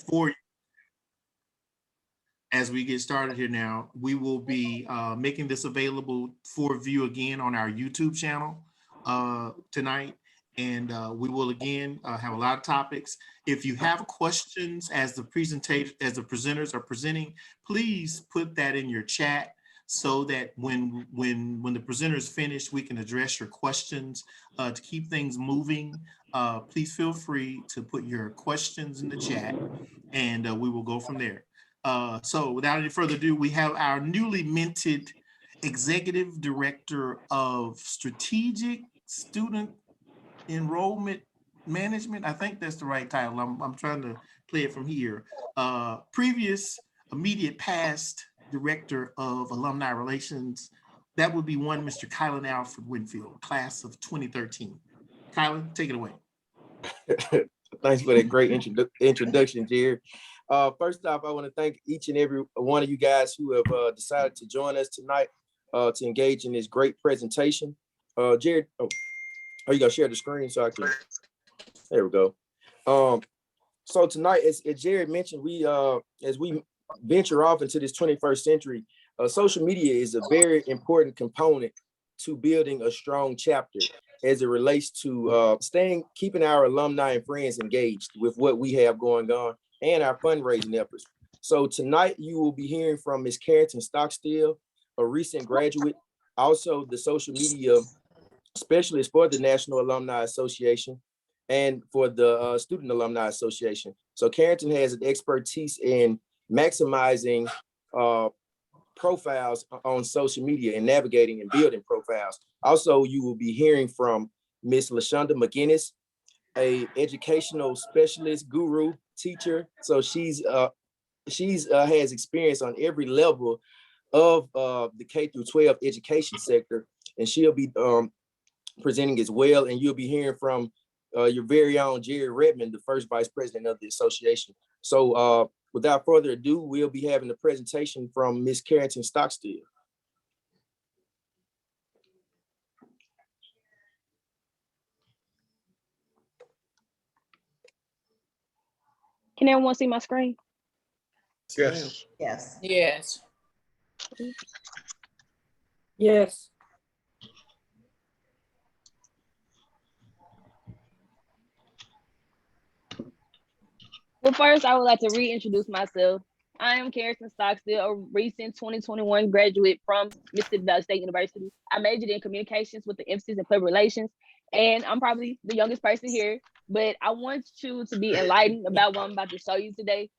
for as we get started here now, we will be making this available for view again on our YouTube channel tonight. And we will again have a lot of topics. If you have questions as the presenters are presenting, please put that in your chat so that when the presenters finish, we can address your questions to keep things moving. Please feel free to put your questions in the chat, and we will go from there. So without any further ado, we have our newly minted Executive Director of Strategic Student Enrollment Management. I think that's the right title. I'm trying to play it from here. Previous immediate past Director of Alumni Relations. That would be one Mr. Kylan Alfred Winfield, class of 2013. Kylan, take it away. Thanks for that great introduction, Jared. First off, I want to thank each and every one of you guys who have decided to join us tonight to engage in this great presentation. Jared, oh, you gonna share the screen so I can, there we go. So tonight, as Jared mentioned, as we venture off into this 21st century, social media is a very important component to building a strong chapter as it relates to keeping our alumni and friends engaged with what we have going on and our fundraising efforts. So tonight you will be hearing from Ms. Carrington Stockstill, a recent graduate, also the social media specialist for the National Alumni Association and for the Student Alumni Association. So Carrington has an expertise in maximizing profiles on social media and navigating and building profiles. Also, you will be hearing from Ms. LaShonda McGinnis, a educational specialist, guru, teacher. So she's has experience on every level of the K through 12 education sector, and she'll be presenting as well. And you'll be hearing from your very own Jerry Redmond, the first vice president of the association. So without further ado, we'll be having a presentation from Ms. Carrington Stockstill. Can everyone see my screen? Yes. Yes. Yes. Yes. Well, first, I would like to reintroduce myself. I am Carrington Stockstill, a recent 2021 graduate from Mississippi Valley State University. I majored in communications with the emphasis in public relations, and I'm probably the youngest person here, but I want you to be enlightened about what I'm about to show you today,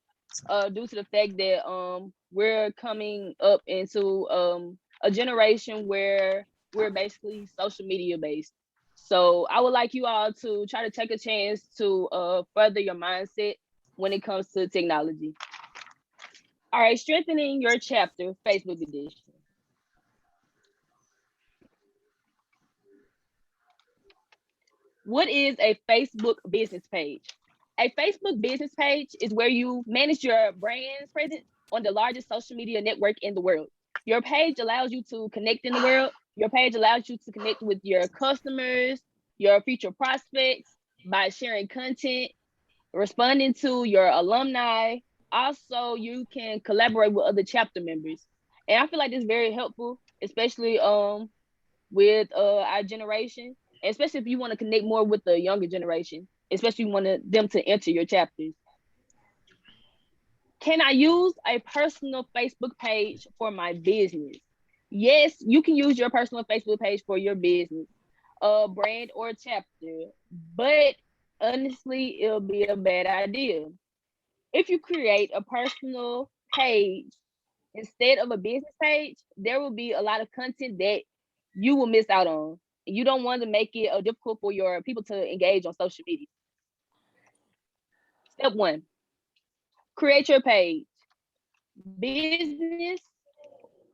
due to the fact that we're coming up into a generation where we're basically social media based. So I would like you all to try to take a chance to further your mindset when it comes to technology. All right, strengthening your chapter, Facebook edition. What is a Facebook business page? A Facebook business page is where you manage your brand's presence on the largest social media network in the world. Your page allows you to connect in the world. Your page allows you to connect with your customers, your future prospects by sharing content, responding to your alumni. Also, you can collaborate with other chapter members. And I feel like this is very helpful, especially with our generation, especially if you want to connect more with the younger generation, especially if you want them to enter your chapters. Can I use a personal Facebook page for my business? Yes, you can use your personal Facebook page for your business, brand or chapter, but honestly, it'll be a bad idea. If you create a personal page instead of a business page, there will be a lot of content that you will miss out on. You don't want to make it difficult for your people to engage on social media. Step 1, create your page. Business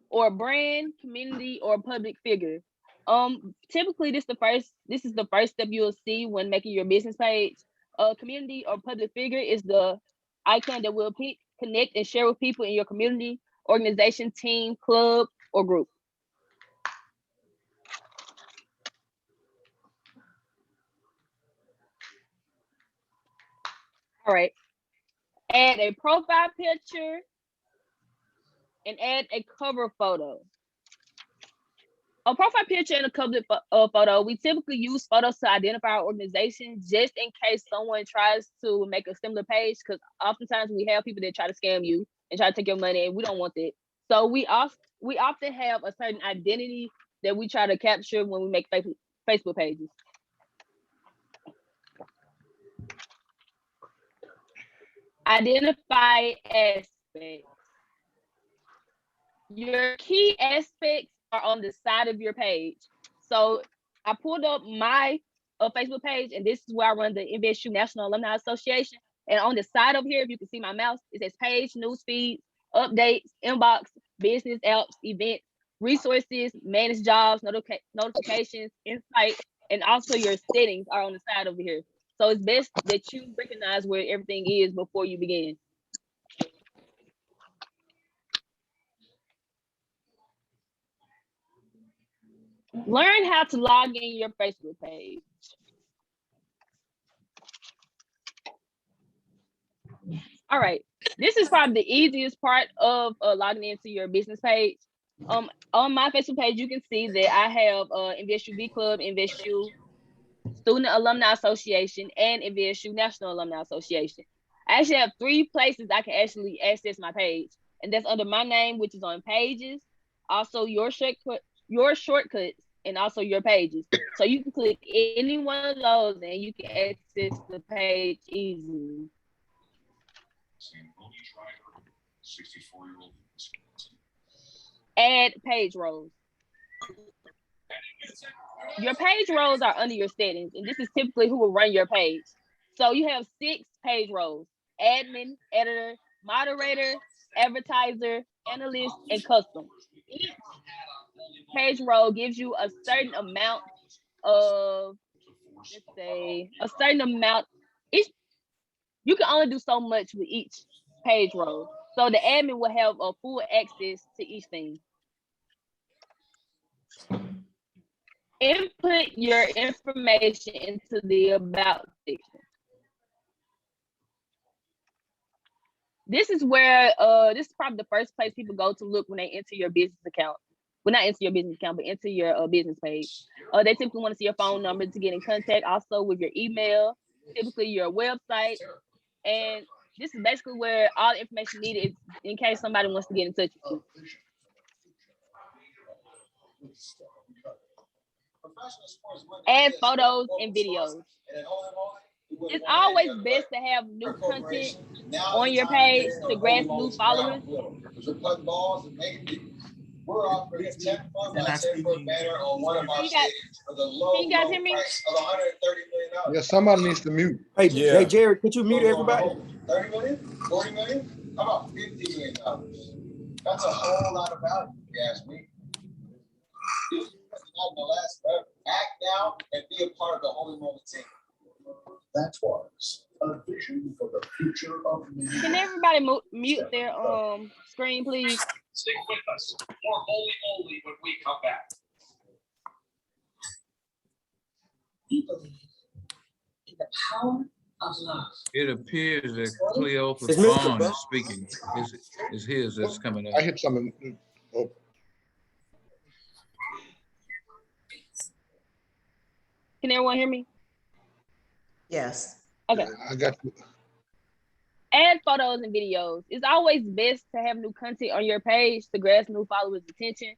or brand, community, or public figure. Typically this is the first step you'll see when making your business page. Community or public figure is the icon that will pick, connect, and share with people in your community, organization, team, club, or group. All right. Add a profile picture and add a cover photo. A profile picture and a cover photo, we typically use photos to identify our organization just in case someone tries to make a similar page, because oftentimes we have people that try to scam you and try to take your money, and we don't want that. So we often have a certain identity that we try to capture when we make Facebook pages. Identify aspects. Your key aspects are on the side of your page. So I pulled up my Facebook page, and this is where I run the MVSU National Alumni Association. And on the side over here, if you can see my mouse, it says page, newsfeed, updates, inbox, business apps, events, resources, manage jobs, notifications, insight, and also your settings are on the side over here. So it's best that you recognize where everything is before you begin. Learn how to log in your Facebook page. All right, this is probably the easiest part of logging into your business page. On my Facebook page, you can see that I have MVSU V Club, MVSU Student Alumni Association, and MVSU National Alumni Association. I actually have 3 places I can actually access my page, and that's under my name, which is on pages, also your shortcuts, and also your pages. So you can click any one of those and you can access the page easily. Add page roles. Your page roles are under your settings, and this is typically who will run your page. So you have 6 page roles: admin, editor, moderator, advertiser, analyst, and custom. Each page role gives you a certain amount of, let's say, a certain amount. You can only do so much with each page role. So the admin will have a full access to each thing. Input your information into the about section. This is where this is probably the first place people go to look when they enter your business account. Well, not enter your business account, but enter your business page. They typically want to see your phone number to get in contact, also with your email, typically your website. And this is basically where all the information needed is in case somebody wants to get in touch with you. Add photos and videos. It's always best to have new content on your page to grasp new followers. We're offering a 10-foot banner on one of our stages for the low price of $130 million. Yeah, somebody needs to mute. Hey, hey, Jared, could you mute everybody? 30 million, 40 million, how about $50 million? That's a whole lot of value, if you ask me. Not gonna last forever. Act now and be a part of the Holy Moment team. That was a vision for the future of media. Can everybody mute their screen, please? Stay with us for Holy Moly when we come back. We believe in the power of love. It appears that Cleopa's Is Mr. phone Buck- is speaking. Is his that's coming I up. hit something. Oh, Can everyone hear me? Yes. Okay. I got you. Add photos and videos. It's always best to have new content on your page to grasp new followers' attention.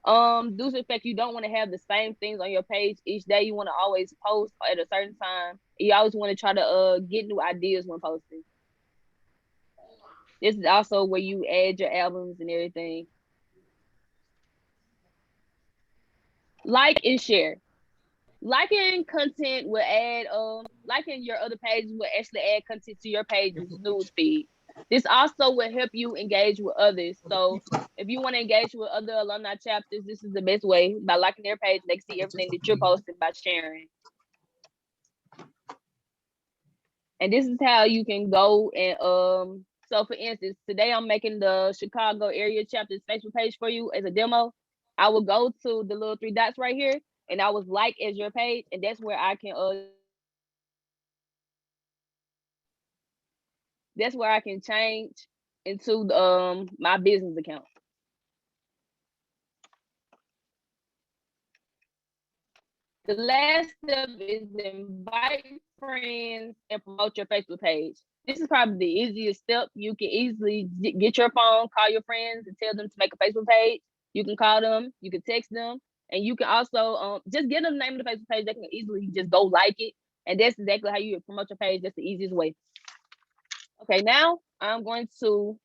Due to the fact you don't want to have the same things on your page each day. You want to always post at a certain time. You always want to try to get new ideas when posting. This is also where you add your albums and everything. Like and share. Liking content will add, liking your other pages will actually add content to your page's news feed. This also will help you engage with others. So if you want to engage with other alumni chapters, this is the best way. By liking their page, they can see everything that you're posting by sharing. And this is how you can go and, so for instance, today I'm making the Chicago area chapter's Facebook page for you as a demo. I will go to the little 3 dots right here, and I was like as your page, and that's where I can that's where I can change into my business account. The last step is invite friends and promote your Facebook page. This is probably the easiest step. You can easily get your phone, call your friends, and tell them to make a Facebook page. You can call them, you can text them, and you can also just get them the name of the Facebook page. They can easily just go like it, and that's exactly how you promote your page. That's the easiest way. Okay, now I'm going to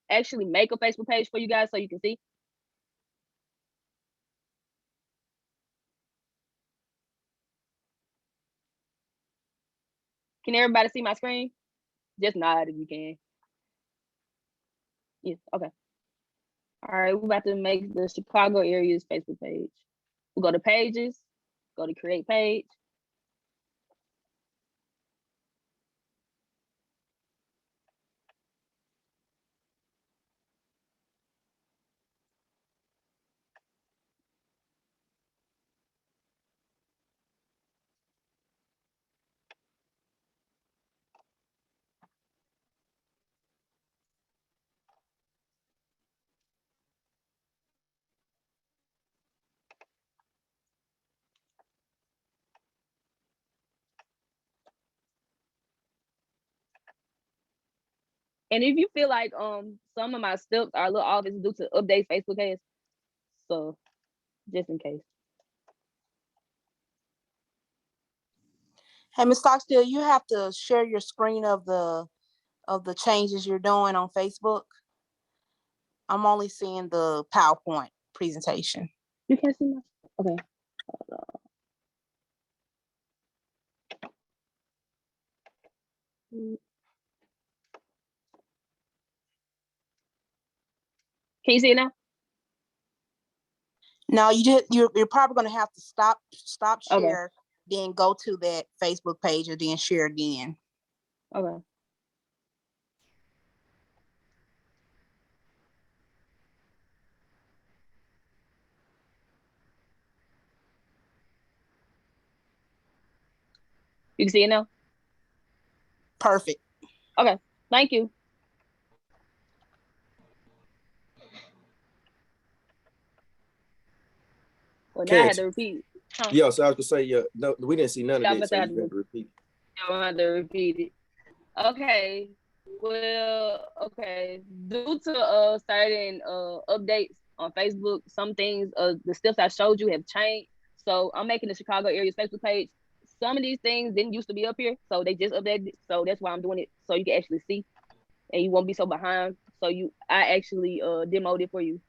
actually make a Facebook page for you guys so you can see. Can everybody see my screen? Just nod if you can. Yeah, okay. All right, we're about to make the Chicago area's Facebook page. We'll go to pages, go to create page. And if you feel like some of my steps are a little off, it's due to update Facebook page. So just in case. Hey, Ms. Stockstill, you have to share your screen of the changes you're doing on Facebook. I'm only seeing the PowerPoint presentation. You can't see my okay. Can you see it now? No, you're probably gonna have to stop Okay. share, then go to that Facebook page and then share again. Okay. You can see it now? Perfect. Okay, thank you. Well, now I had to repeat. Huh? Yeah, so I was gonna say, yeah, no, we didn't see none Yeah, of but this, so I you had to have to repeat. I had to repeat it. Okay. Well, okay. Due to certain updates on Facebook, some things the steps I showed you have changed. So I'm making the Chicago area's Facebook page. Some of these things didn't used to be up here, so they just updated it. So that's why I'm doing it, so you can actually see and you won't be so behind. So I actually demoed it for you.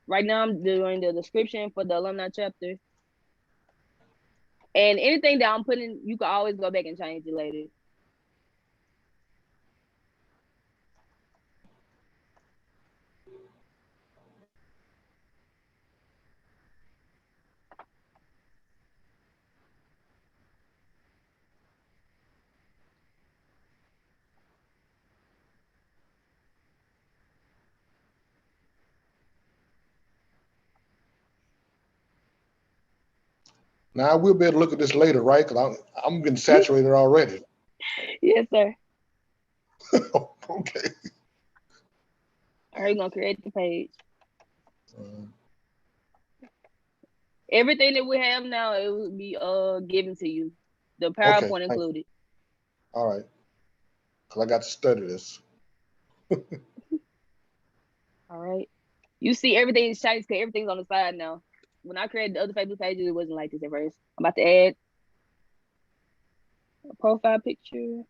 Right now I'm doing the description for the alumni chapter. And anything that I'm putting, you can always go back and change it later. Now I will be able to look at this later, right? Because I'm getting saturated already. Yes, sir. Okay. All right, we're gonna create the page. Everything that we have now, it will be given to you. The PowerPoint included. All right. Because I got to study this. All right. You see everything is changed because everything's on the side now. When I created the other Facebook pages, it wasn't like this at first. I'm about to add a profile picture.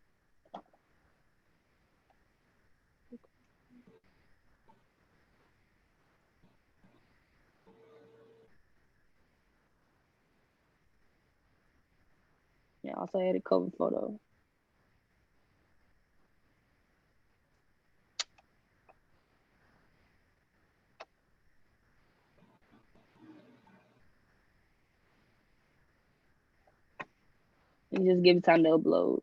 Yeah, also add a cover photo. And just give it time to upload.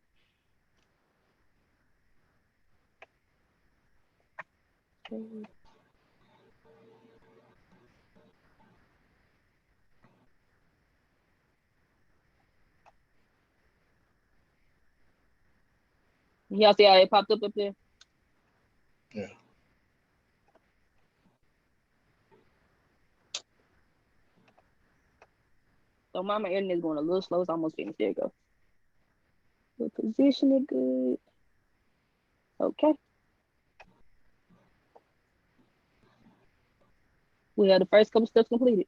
Y'all see how it popped up there? Yeah. So my internet is going a little slow. It's almost finished. There you go. We'll position it good. Okay. We have the first couple steps completed.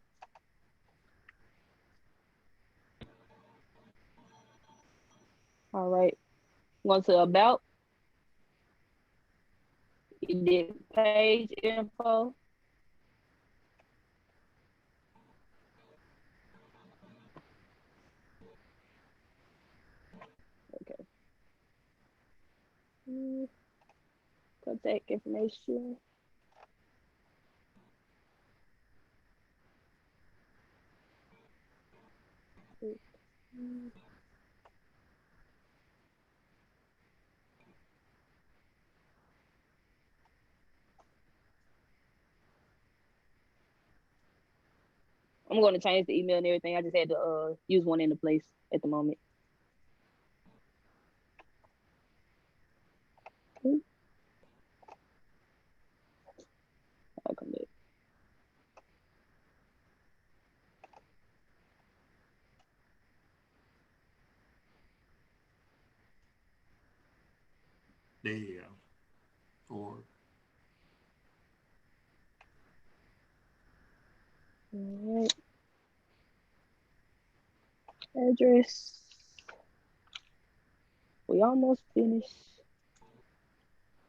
All right. Going to about. Edit page info. Okay. Contact information. I'm going to change the email and everything. I just had to use one in the place at the moment. I'll come back. There you go. Or All right. Address. We almost finished.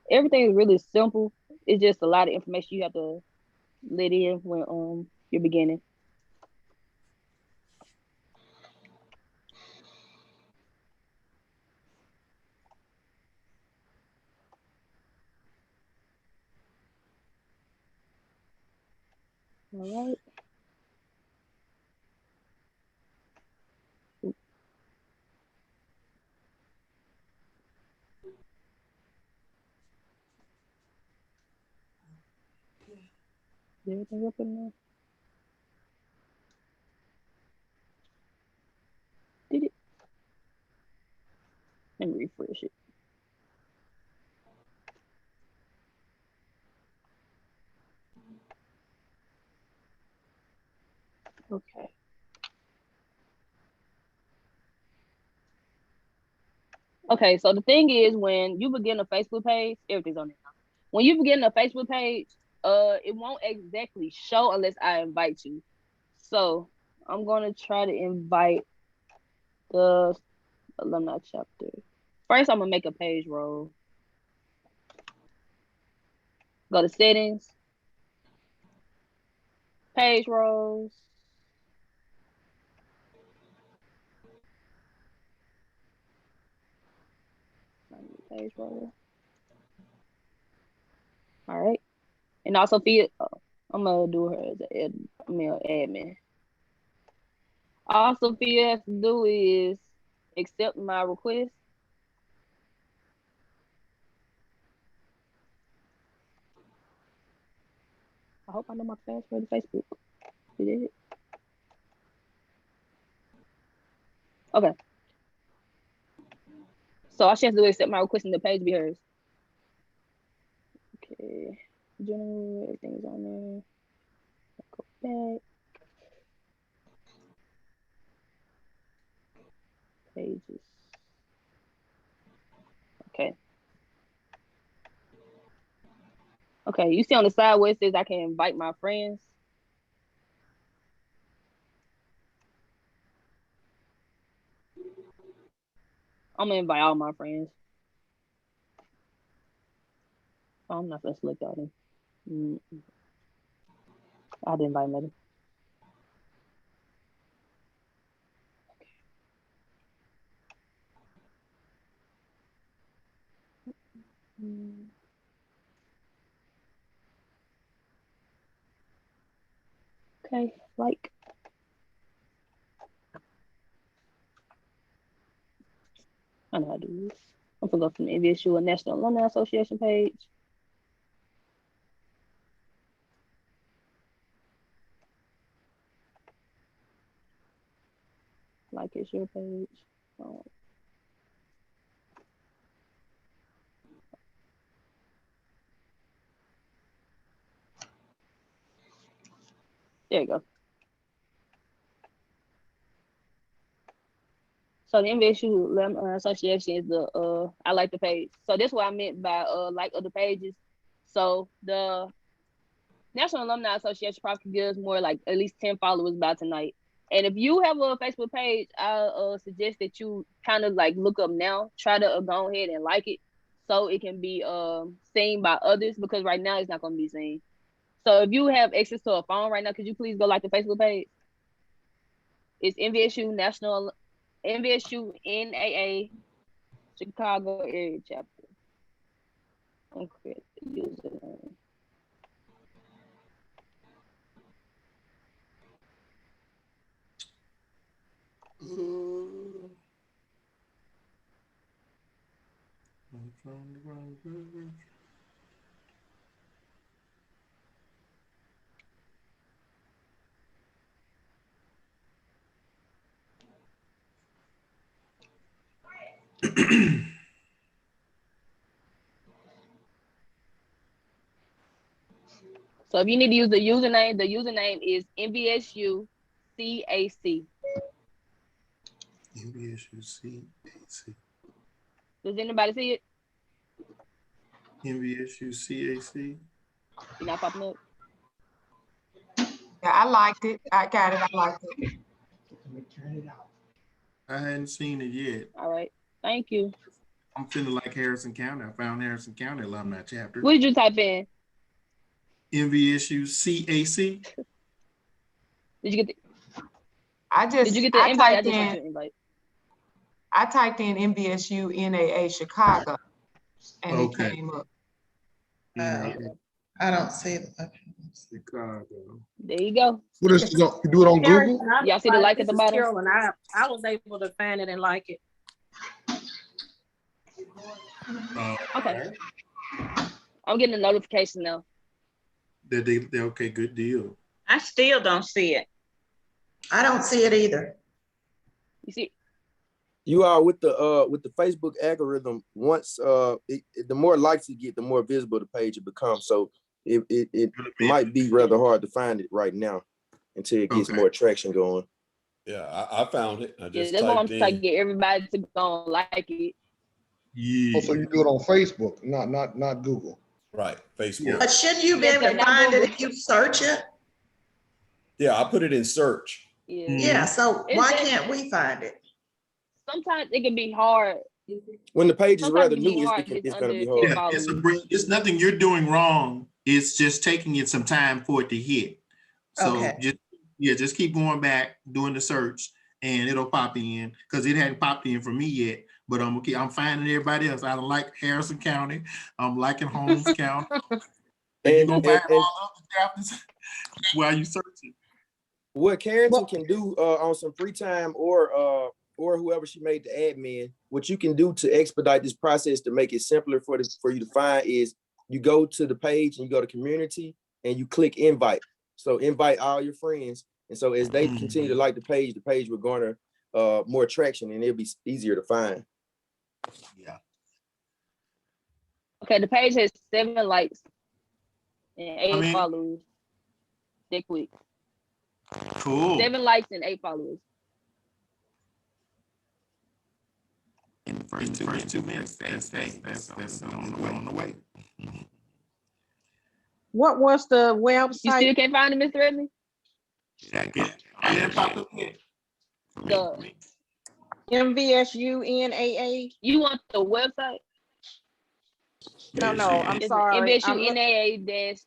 Everything is really simple. It's just a lot of information you have to let in when you're beginning. All right. Is everything up in there? Did it? Let me refresh it. Okay. Okay, so the thing is, when you begin a Facebook page, everything's on there now. When you begin a Facebook page, it won't exactly show unless I invite you. So I'm gonna try to invite the alumni chapter. First, I'm gonna make a page role. Go to settings, page roles. Page role. All right, and also I'm gonna do her as an admin. Also, Fia has to do is accept my request. I hope I know my password to Facebook. Did it? Okay. So all she has to do is accept my request and the page be hers. Okay. General, everything's on there. Go back. Pages. Okay. Okay, you see on the side where it says I can invite my friends. I'm gonna invite all my friends. Oh, I'm not gonna select all them. I didn't invite nobody. Okay, like. I know how to do this. I'm gonna go from the MVSU National Alumni Association page. Like it's your page. Oh. There you go. So the MVSU Alumni Association is the I like the page. So that's what I meant by like other pages. So the National Alumni Association probably gives more like at least 10 followers by tonight. And if you have a Facebook page, I suggest that you kind of like look up now, try to go ahead and like it so it can be seen by others, because right now it's not going to be seen. So if you have access to a phone right now, could you please go like the Facebook page? It's MVSU NAA Chicago area chapter. Okay, username. So if you need to use the username is MVSU CAC. MVSU CAC. Does anybody see it? MVSU CAC. You're not popping up? Yeah, I liked it. I got it. I liked it. I hadn't seen it yet. All right. Thank you. I'm feeling like Harrison County. I found Harrison County Alumni Chapter. What did you type in? MVSU CAC. Did you get the Did you get the invite? I just sent you an invite. I typed in MVSU NAA Chicago and Okay. it came up. I don't see it. Okay. Chicago. There you go. What is you do it on Google? Y'all see the like at the bottom? Carolyn, I was able to find it and like it. Okay. I'm getting a notification now. They okay, good deal. I still don't see it. I don't see it either. You see? You are with the Facebook algorithm. Once the more likes you get, the more visible the page it becomes. So it might be rather hard to find it right now until it gets more traction going. Yeah, I found it. I just that's why I'm typed trying to in. get everybody to go and like it. Yeah. Oh, so you do it on Facebook, not Google. Right, Facebook. But shouldn't you be able to find it if you search it? Yeah, I put it in search. Yeah. Yeah, so why can't we find it? Sometimes it can be hard. When the page is Sometimes rather it can be new, hard, it's it's going to be under hard. 10 Yeah, it's nothing you're doing wrong. It's just taking it some time for it to hit. So Okay. just keep going back, doing the search, and it'll pop in, because it hadn't popped in for me yet. But I'm finding everybody else. I don't like Harrison County. I'm liking Holmes County. And you're gonna find all other chapters while you searching. What Carrington can do on some free time, or whoever she made the admin, what you can do to expedite this process to make it simpler for you to find is you go to the page and you go to community and you click invite. So invite all your friends. And so as they continue to like the page will garner more traction and it'll be easier to find. Yeah. Okay, the page has 7 likes and 8 followers. That quick. Cool. 7 likes and 8 followers. In the first 2 minutes, that's on the way. What was the You website? still can't find it, Mr. Redley? I didn't pop up yet. The MVSU NAA? You want the website? No, I'm It's sorry. MVSU NAA dash.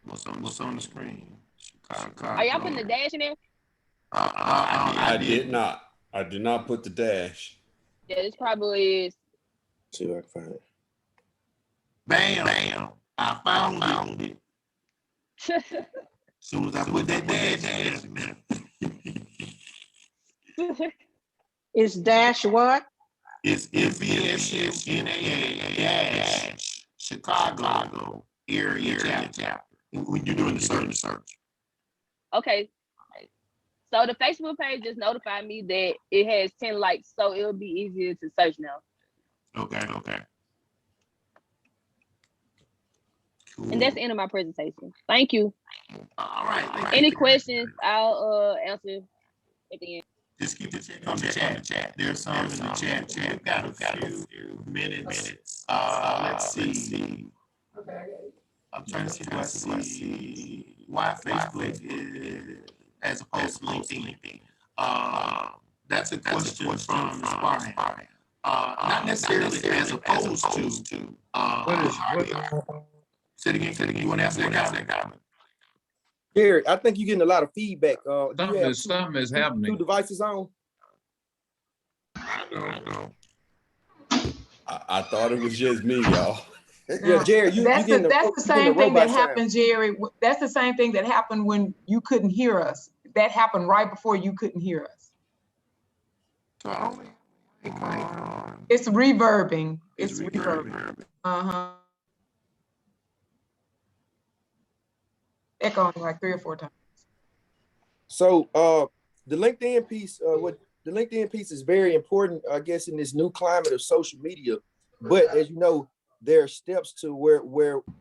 What's on the screen? Chicago. Are y'all putting the dash in there? I did not. I did not put the dash. Yeah, this probably is. See if I can find it. Bam. I found it. As soon as I put that dash in there. It's dash what? It's MVSU NAA dash Chicago area chapter. When you're doing the search. Okay. So the Facebook page just notified me that it has 10 likes, so it'll be easier to search now. Okay. And that's the end of my presentation. Thank you. All right. Thank Any you. questions, I'll answer at the end. Just keep the check on the chat. There's some in the chat. We've got a few minutes. Let's see. I'm trying to see what I see. Why Facebook is as opposed to LinkedIn. That's a question from Spartan. Not necessarily as opposed to. Say it again. You want to answer that comment? Gary, I think you're getting a lot of feedback. Do you have Something is two happening. devices on? I know. I thought it was just me, y'all. Yeah, Jerry, that's the same thing that happened, Jerry. That's the same thing that happened when you couldn't hear us. That happened right before you couldn't hear us. It's reverbing. It's reverbing. Echoing like 3 or 4 times. So the LinkedIn piece, the LinkedIn piece is very important, I guess, in this new climate of social media. But as you know, there are steps to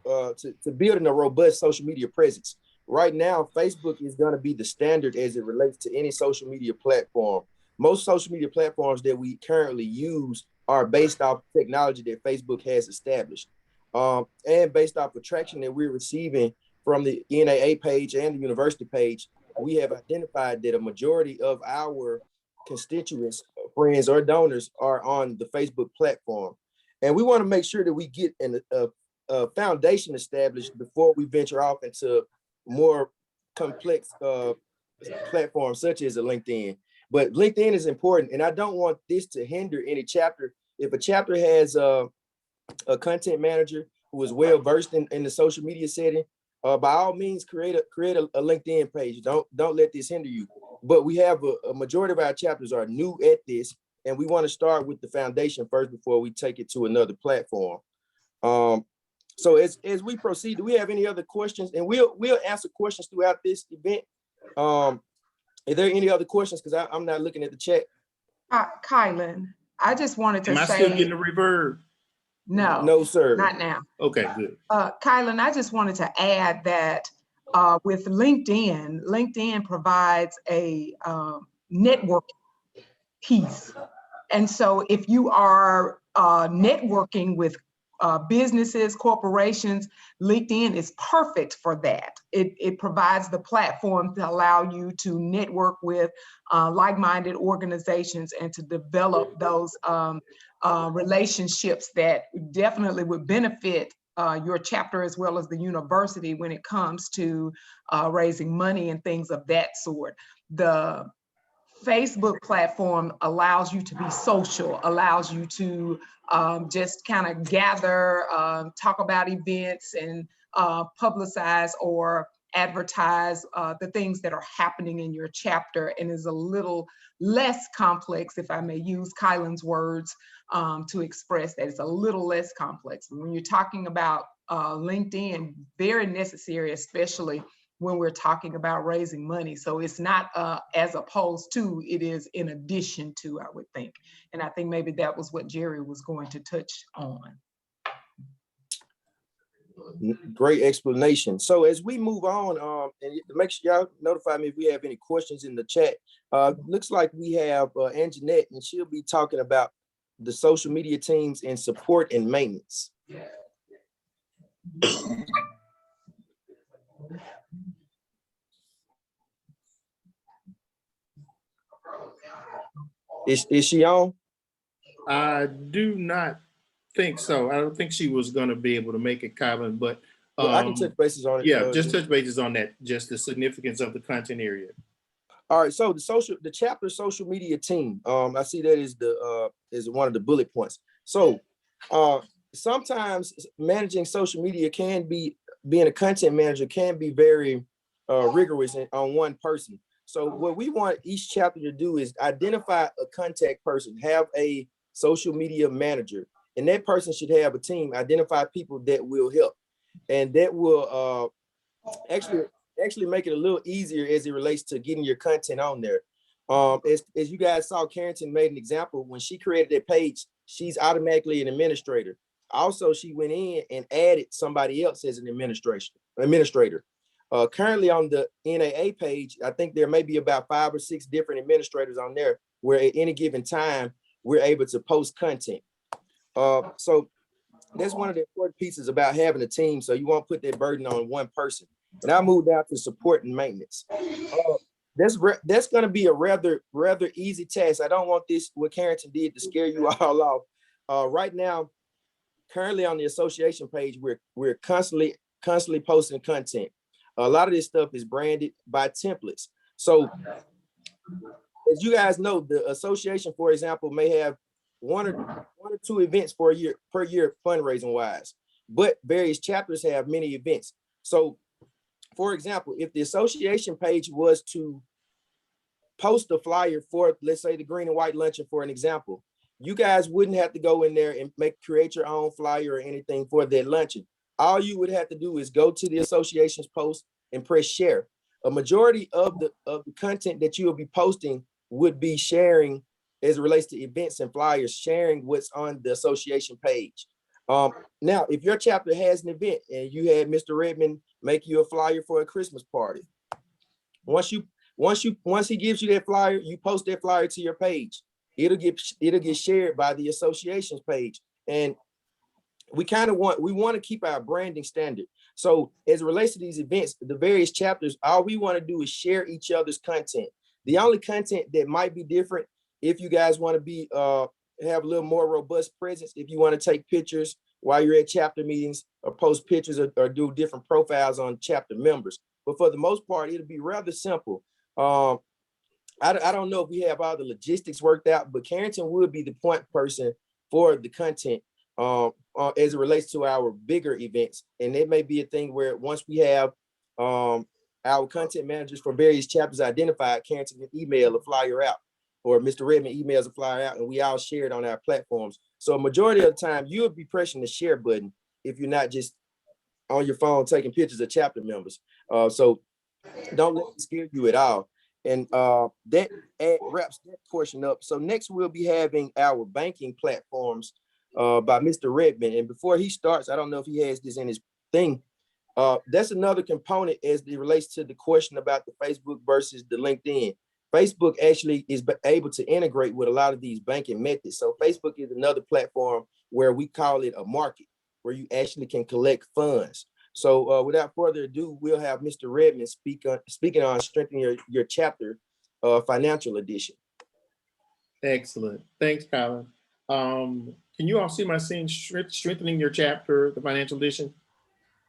to building a robust social media presence. Right now, Facebook is going to be the standard as it relates to any social media platform. Most social media platforms that we currently use are based off technology that Facebook has established, and based off the traction that we're receiving from the NAA page and the university page. We have identified that a majority of our constituents, friends, or donors are on the Facebook platform. And we want to make sure that we get a foundation established before we venture off into more complex platforms such as a LinkedIn. But LinkedIn is important, and I don't want this to hinder any chapter. If a chapter has a content manager who is well versed in the social media setting, by all means, create a LinkedIn page. Don't let this hinder you. But we have a majority of our chapters are new at this, and we want to start with the foundation first before we take it to another platform. So as we proceed, do we have any other questions? And we'll answer questions throughout this event. Are there any other questions? Because I'm not looking at the chat. Kylan, I just wanted to say. Am I still getting a reverb? No, sir. Not now. Okay, good. Kylan, I just wanted to add that with LinkedIn provides a network piece. And so if you are networking with businesses, corporations, LinkedIn is perfect for that. It provides the platform to allow you to network with like-minded organizations and to develop those relationships that definitely would benefit your chapter as well as the university when it comes to raising money and things of that sort. The Facebook platform allows you to be social, allows you to just kind of gather, talk about events and publicize or advertise the things that are happening in your chapter, and is a little less complex, if I may use Kylan's words to express that. It's a little less complex. When you're talking about LinkedIn, very necessary, especially when we're talking about raising money. So it's not as opposed to, it is in addition to, I would think. And I think maybe that was what Jerry was going to touch on. Great explanation. So as we move on, and make sure y'all notify me if we have any questions in the chat. Looks like we have Anjanette, and she'll be talking about the social media teams and support and maintenance. Is she on? I do not think so. I don't think she was going to be able to make it, Kylan, but well, I can touch bases on it. Yeah, just touch bases on that, just the significance of the content area. All right, so the chapter social media team. I see that is one of the bullet points. So sometimes managing social media can be, being a content manager can be very rigorous on one person. So what we want each chapter to do is identify a contact person, have a social media manager, and that person should have a team, identify people that will help. And that will actually make it a little easier as it relates to getting your content on there. As you guys saw, Carrington made an example. When she created that page, she's automatically an administrator. Also, she went in and added somebody else as an administrator. Currently on the NAA page, I think there may be about 5 or 6 different administrators on there where at any given time, we're able to post content. So that's one of the important pieces about having a team. So you won't put that burden on one person. And I'll move down to support and maintenance. That's going to be a rather easy task. I don't want this, what Carrington did, to scare you all off. Right now, currently on the association page, we're constantly posting content. A lot of this stuff is branded by templates. So as you guys know, the association, for example, may have one or 2 events per year fundraising wise, but various chapters have many events. So for example, if the association page was to post a flyer for, let's say, the green and white luncheon, for an example, you guys wouldn't have to go in there and create your own flyer or anything for that luncheon. All you would have to do is go to the association's post and press share. A majority of the content that you will be posting would be sharing, as it relates to events and flyers, sharing what's on the association page. Now, if your chapter has an event and you had Mr. Redmond make you a flyer for a Christmas party, once he gives you that flyer, you post that flyer to your page. It'll get shared by the association's page, and we want to keep our branding standard. So as it relates to these events, the various chapters, all we want to do is share each other's content. The only content that might be different, if you guys want to be have a little more robust presence, if you want to take pictures while you're at chapter meetings or post pictures or do different profiles on chapter members. But for the most part, it'll be rather simple. I don't know if we have all the logistics worked out, but Carrington would be the point person for the content as it relates to our bigger events. And it may be a thing where once we have our content managers for various chapters identified, Carrington can email a flyer out, or Mr. Redmond emails a flyer out, and we all share it on our platforms. So a majority of the time, you'll be pressing the share button if you're not just on your phone taking pictures of chapter members. So don't let it scare you at all. And that wraps that portion up. So next we'll be having our banking platforms by Mr. Redmond. And before he starts, I don't know if he has this in his thing. That's another component as it relates to the question about the Facebook versus the LinkedIn. Facebook actually is able to integrate with a lot of these banking methods. So Facebook is another platform where we call it a market, where you actually can collect funds. So without further ado, we'll have Mr. Redmond speaking on strengthening your chapter financial edition. Excellent. Thanks, Colin. Can you all see my scene, strengthening your chapter, the financial edition?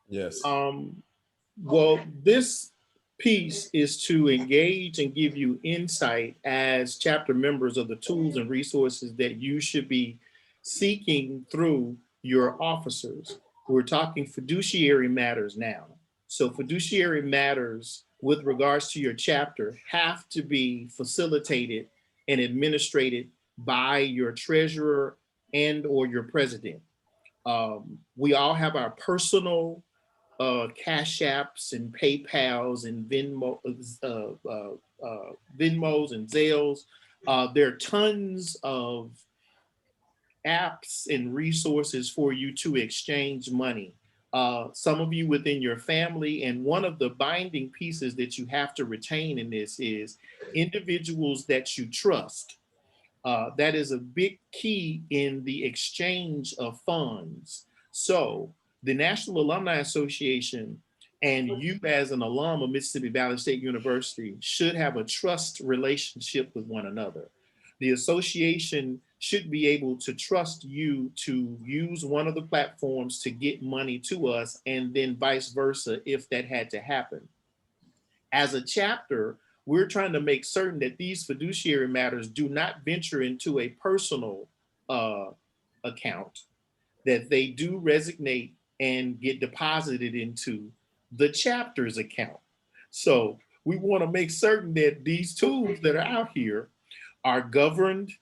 Yes. Well, this piece is to engage and give you insight as chapter members of the tools and resources that you should be seeking through your officers. We're talking fiduciary matters now. So fiduciary matters with regards to your chapter have to be facilitated and administrated by your treasurer and or your president. We all have our personal Cash Apps and PayPals and Venmos and Zelles. There are tons of apps and resources for you to exchange money. Some of you within your family, and one of the binding pieces that you have to retain in this is individuals that you trust. That is a big key in the exchange of funds. So the National Alumni Association and you as an alum of Mississippi Valley State University should have a trust relationship with one another. The association should be able to trust you to use one of the platforms to get money to us, and then vice versa if that had to happen. As a chapter, we're trying to make certain that these fiduciary matters do not venture into a personal account, that they do resonate and get deposited into the chapter's account. So we want to make certain that these tools that are out here are governed,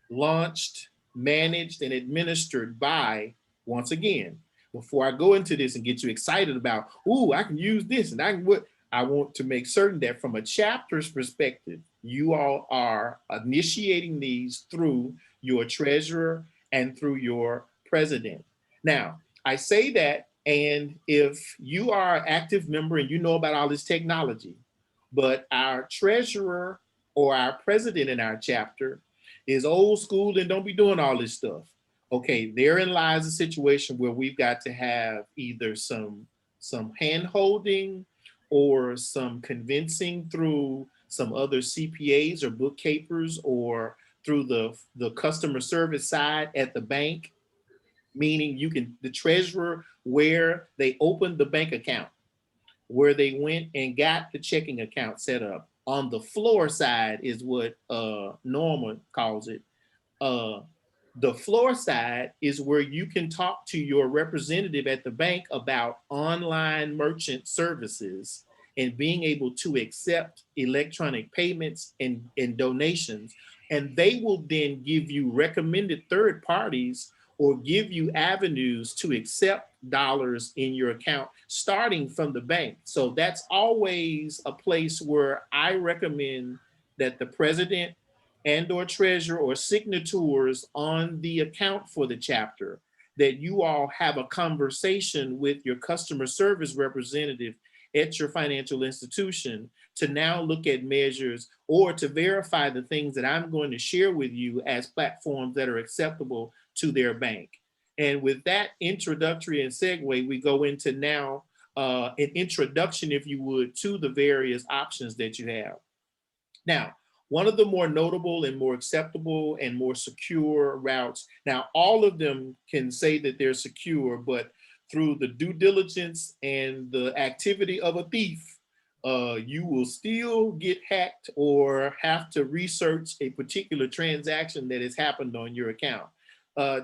launched, managed, and administered by, once again, before I go into this and get you excited about, ooh, I can use this and I want to make certain that from a chapter's perspective, you all are initiating these through your treasurer and through your president. Now, I say that, and if you are an active member and you know about all this technology, but our treasurer or our president in our chapter is old school and don't be doing all this stuff. Okay, therein lies a situation where we've got to have either some hand holding or some convincing through some other CPAs or bookkeepers or through the customer service side at the bank, meaning the treasurer where they opened the bank account, where they went and got the checking account set up. On the floor side is what Norma calls it. The floor side is where you can talk to your representative at the bank about online merchant services and being able to accept electronic payments and donations. And they will then give you recommended third parties or give you avenues to accept dollars in your account starting from the bank. So that's always a place where I recommend that the president and or treasurer or signatories on the account for the chapter, that you all have a conversation with your customer service representative at your financial institution to now look at measures or to verify the things that I'm going to share with you as platforms that are acceptable to their bank. And with that introductory and segue, we go into now an introduction, if you would, to the various options that you have. Now, one of the more notable and more acceptable and more secure routes, now all of them can say that they're secure, but through the due diligence and the activity of a thief, you will still get hacked or have to research a particular transaction that has happened on your account.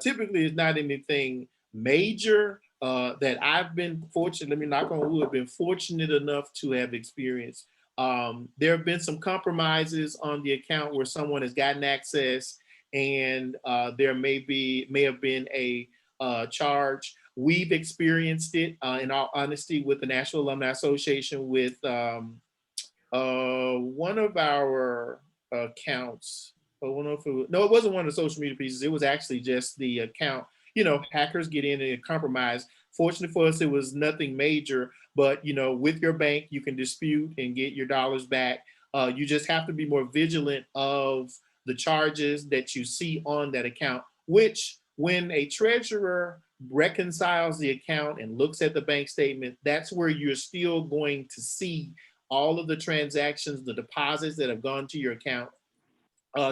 Typically, it's not anything major that I've been fortunate, let me knock on wood, been fortunate enough to have experienced. There have been some compromises on the account where someone has gotten access and there may have been a charge. We've experienced it in all honesty with the National Alumni Association with one of our accounts. I don't know if it wasn't one of the social media pieces. It was actually just the account. You know, hackers get in and compromise. Fortunately for us, it was nothing major, but you know, with your bank, you can dispute and get your dollars back. You just have to be more vigilant of the charges that you see on that account, which when a treasurer reconciles the account and looks at the bank statement, that's where you're still going to see all of the transactions, the deposits that have gone to your account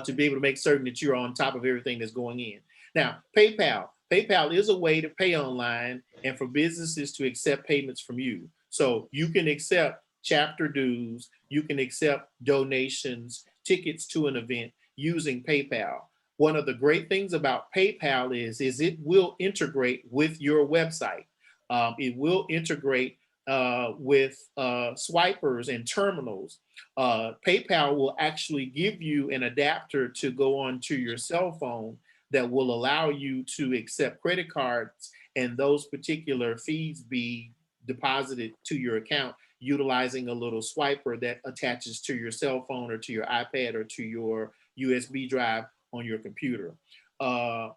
to be able to make certain that you're on top of everything that's going in. Now, PayPal is a way to pay online and for businesses to accept payments from you. So you can accept chapter dues, you can accept donations, tickets to an event using PayPal. One of the great things about PayPal is it will integrate with your website. It will integrate with swipers and terminals. PayPal will actually give you an adapter to go onto your cell phone that will allow you to accept credit cards and those particular fees be deposited to your account utilizing a little swiper that attaches to your cell phone or to your iPad or to your USB drive on your computer. How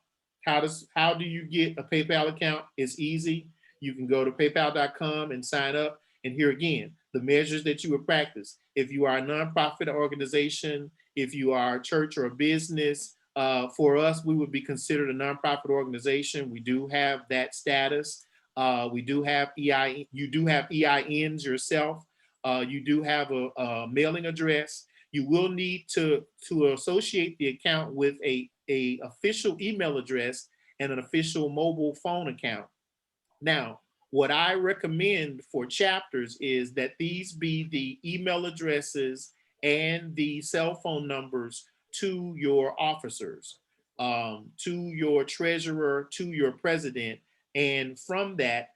do you get a PayPal account? It's easy. You can go to paypal.com and sign up. And here again, the measures that you would practice. If you are a nonprofit organization, if you are a church or a business, for us, we would be considered a nonprofit organization. We do have that status. We do have EIN. You do have EINs yourself. You do have a mailing address. You will need to associate the account with a official email address and an official mobile phone account. Now, what I recommend for chapters is that these be the email addresses and the cell phone numbers to your officers, to your treasurer, to your president. And from that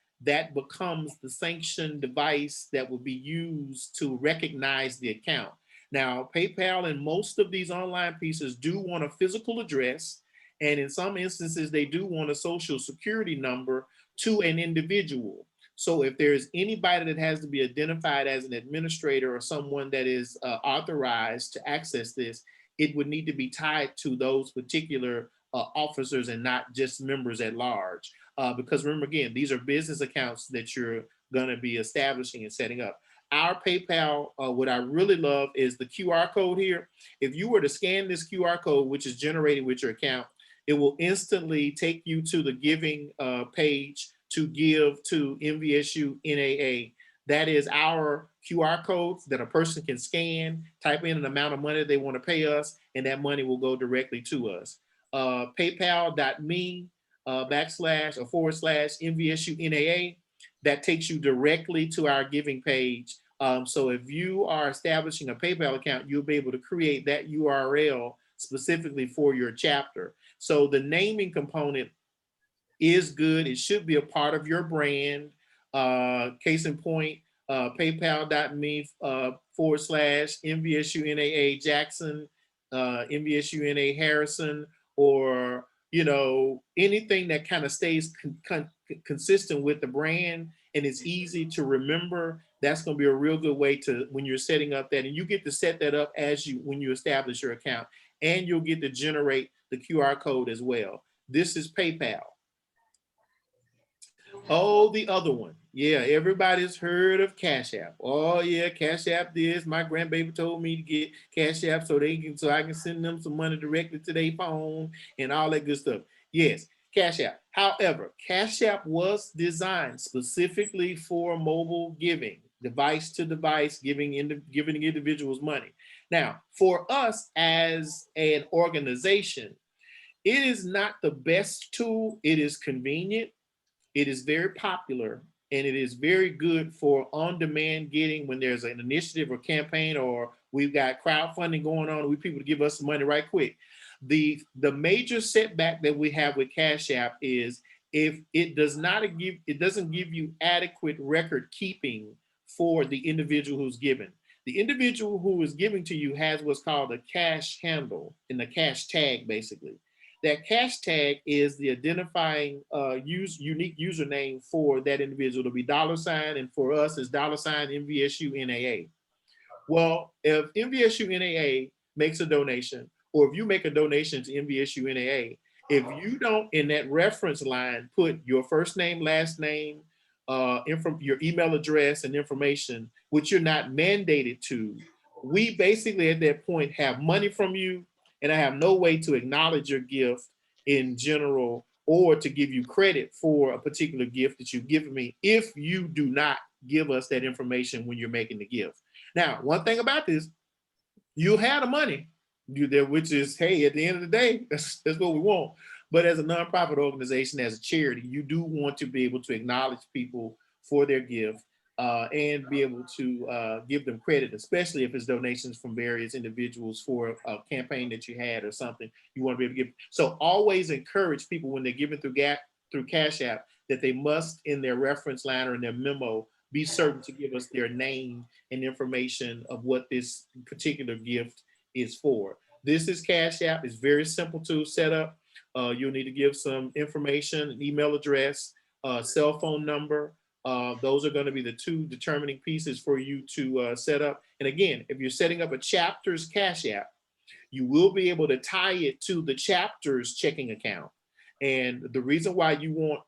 becomes the sanctioned device that will be used to recognize the account. Now, PayPal and most of these online pieces do want a physical address. And in some instances, they do want a social security number to an individual. So if there's anybody that has to be identified as an administrator or someone that is authorized to access this, it would need to be tied to those particular officers and not just members at large. Because remember, again, these are business accounts that you're going to be establishing and setting up. Our PayPal, what I really love is the QR code here. If you were to scan this QR code, which is generated with your account, it will instantly take you to the giving page to give to MVSU NAA. That is our QR codes that a person can scan, type in an amount of money they want to pay us, and that money will go directly to us. PayPal.me / MVSU NAA, that takes you directly to our giving page. So if you are establishing a PayPal account, you'll be able to create that URL specifically for your chapter. So the naming component is good. It should be a part of your brand. Case in point, PayPal.me / MVSU NAA Jackson, MVSU NAA Harrison, or anything that kind of stays consistent with the brand and it's easy to remember. That's going to be a real good way to, when you're setting up that, and you get to set that up when you establish your account, and you'll get to generate the QR code as well. This is PayPal. Oh, the other one. Yeah, everybody's heard of Cash App. Oh yeah, Cash App this. My grandbaby told me to get Cash App so I can send them some money directly to their phone and all that good stuff. Yes, Cash App. However, Cash App was designed specifically for mobile giving, device to device, giving individuals money. Now, for us as an organization, it is not the best tool. It is convenient. It is very popular, and it is very good for on-demand getting when there's an initiative or campaign, or we've got crowdfunding going on, and we people to give us some money right quick. The major setback that we have with Cash App is if it doesn't give you adequate record keeping for the individual who's given. The individual who is giving to you has what's called a cash handle and the cash tag, basically. That cash tag is the identifying unique username for that individual. It'll be $, and for us it's $, MVSU NAA. Well, if MVSU NAA makes a donation, or if you make a donation to MVSU NAA, if you don't in that reference line put your first name, last name, your email address and information, which you're not mandated to, we basically at that point have money from you, and I have no way to acknowledge your gift in general or to give you credit for a particular gift that you've given me if you do not give us that information when you're making the gift. Now, one thing about this, you'll have the money, which is, hey, at the end of the day, that's what we want. But as a nonprofit organization, as a charity, you do want to be able to acknowledge people for their gift and be able to give them credit, especially if it's donations from various individuals for a campaign that you had or something you want to be able to give. So always encourage people when they're giving through Cash App that they must, in their reference line or in their memo, be certain to give us their name and information of what this particular gift is for. This is Cash App. It's very simple to set up. You'll need to give some information, an email address, cell phone number. Those are going to be the two determining pieces for you to set up. And again, if you're setting up a chapter's Cash App, you will be able to tie it to the chapter's checking account. And the reason why you want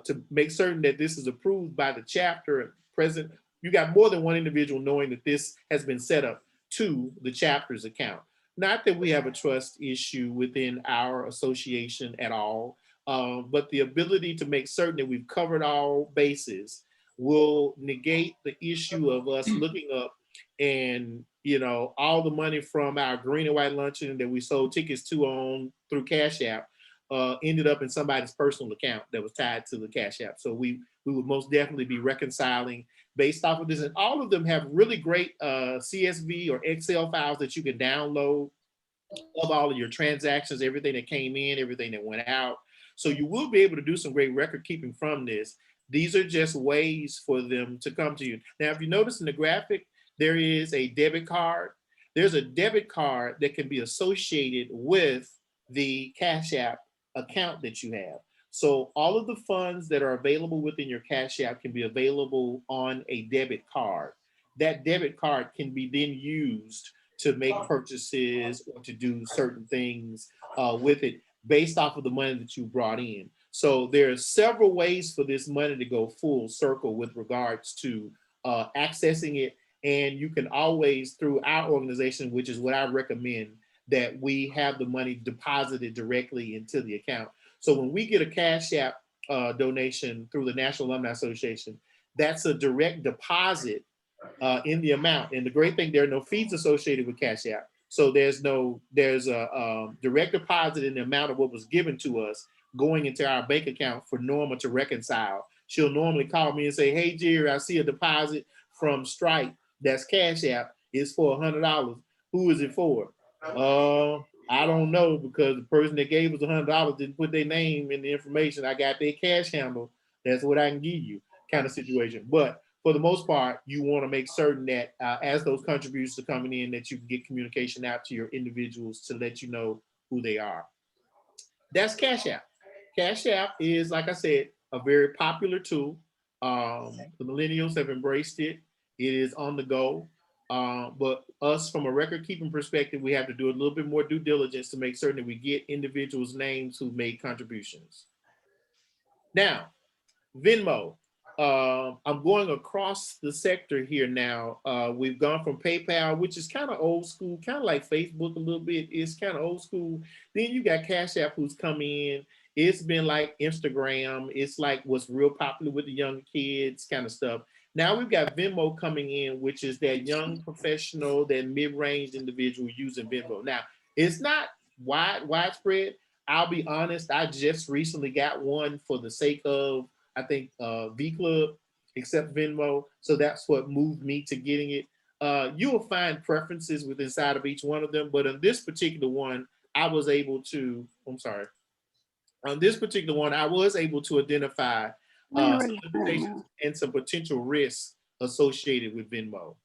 to make certain that this is approved by the chapter president, you got more than one individual knowing that this has been set up to the chapter's account. Not that we have a trust issue within our association at all, but the ability to make certain that we've covered all bases will negate the issue of us looking up and, all the money from our green and white luncheon that we sold tickets to through Cash App ended up in somebody's personal account that was tied to the Cash App. So we would most definitely be reconciling based off of this. And all of them have really great CSV or Excel files that you can download of all of your transactions, everything that came in, everything that went out. So you will be able to do some great record keeping from this. These are just ways for them to come to you. Now, if you notice in the graphic, there is a debit card. There's a debit card that can be associated with the Cash App account that you have. So all of the funds that are available within your Cash App can be available on a debit card. That debit card can be then used to make purchases or to do certain things with it. based off of the money that you brought in. So there are several ways for this money to go full circle with regards to accessing it. And you can always, through our organization, which is what I recommend, that we have the money deposited directly into the account. So when we get a Cash App donation through the National Alumni Association, that's a direct deposit in the amount. And the great thing, there are no fees associated with Cash App. So there's a direct deposit in the amount of what was given to us going into our bank account for Norma to reconcile. She'll normally call me and say, hey, Jerry, I see a deposit from Stripe that's Cash App. It's for $100. Who is it for? I don't know, because the person that gave us $100 didn't put their name in the information. I got their cash handle. That's what I can give you, kind of situation. But for the most part, you want to make certain that as those contributions are coming in, that you can get communication out to your individuals to let you know who they are. That's Cash App. Cash App is, like I said, a very popular tool. The millennials have embraced it. It is on the go. But us, from a record keeping perspective, we have to do a little bit more due diligence to make certain that we get individuals' names who made contributions. Now, Venmo. I'm going across the sector here now. We've gone from PayPal, which is kind of old school, kind of like Facebook a little bit. It's kind of old school. Then you got Cash App who's come in. It's been like Instagram. It's like what's real popular with the young kids kind of stuff. Now we've got Venmo coming in, which is that young professional, that mid-range individual using Venmo. Now, it's not widespread. I'll be honest, I just recently got one for the sake of, I think, V Club, except Venmo. So that's what moved me to getting it. You will find preferences with inside of each one of them. But on this particular one, I was able to identify some limitations and some potential risks associated with Venmo.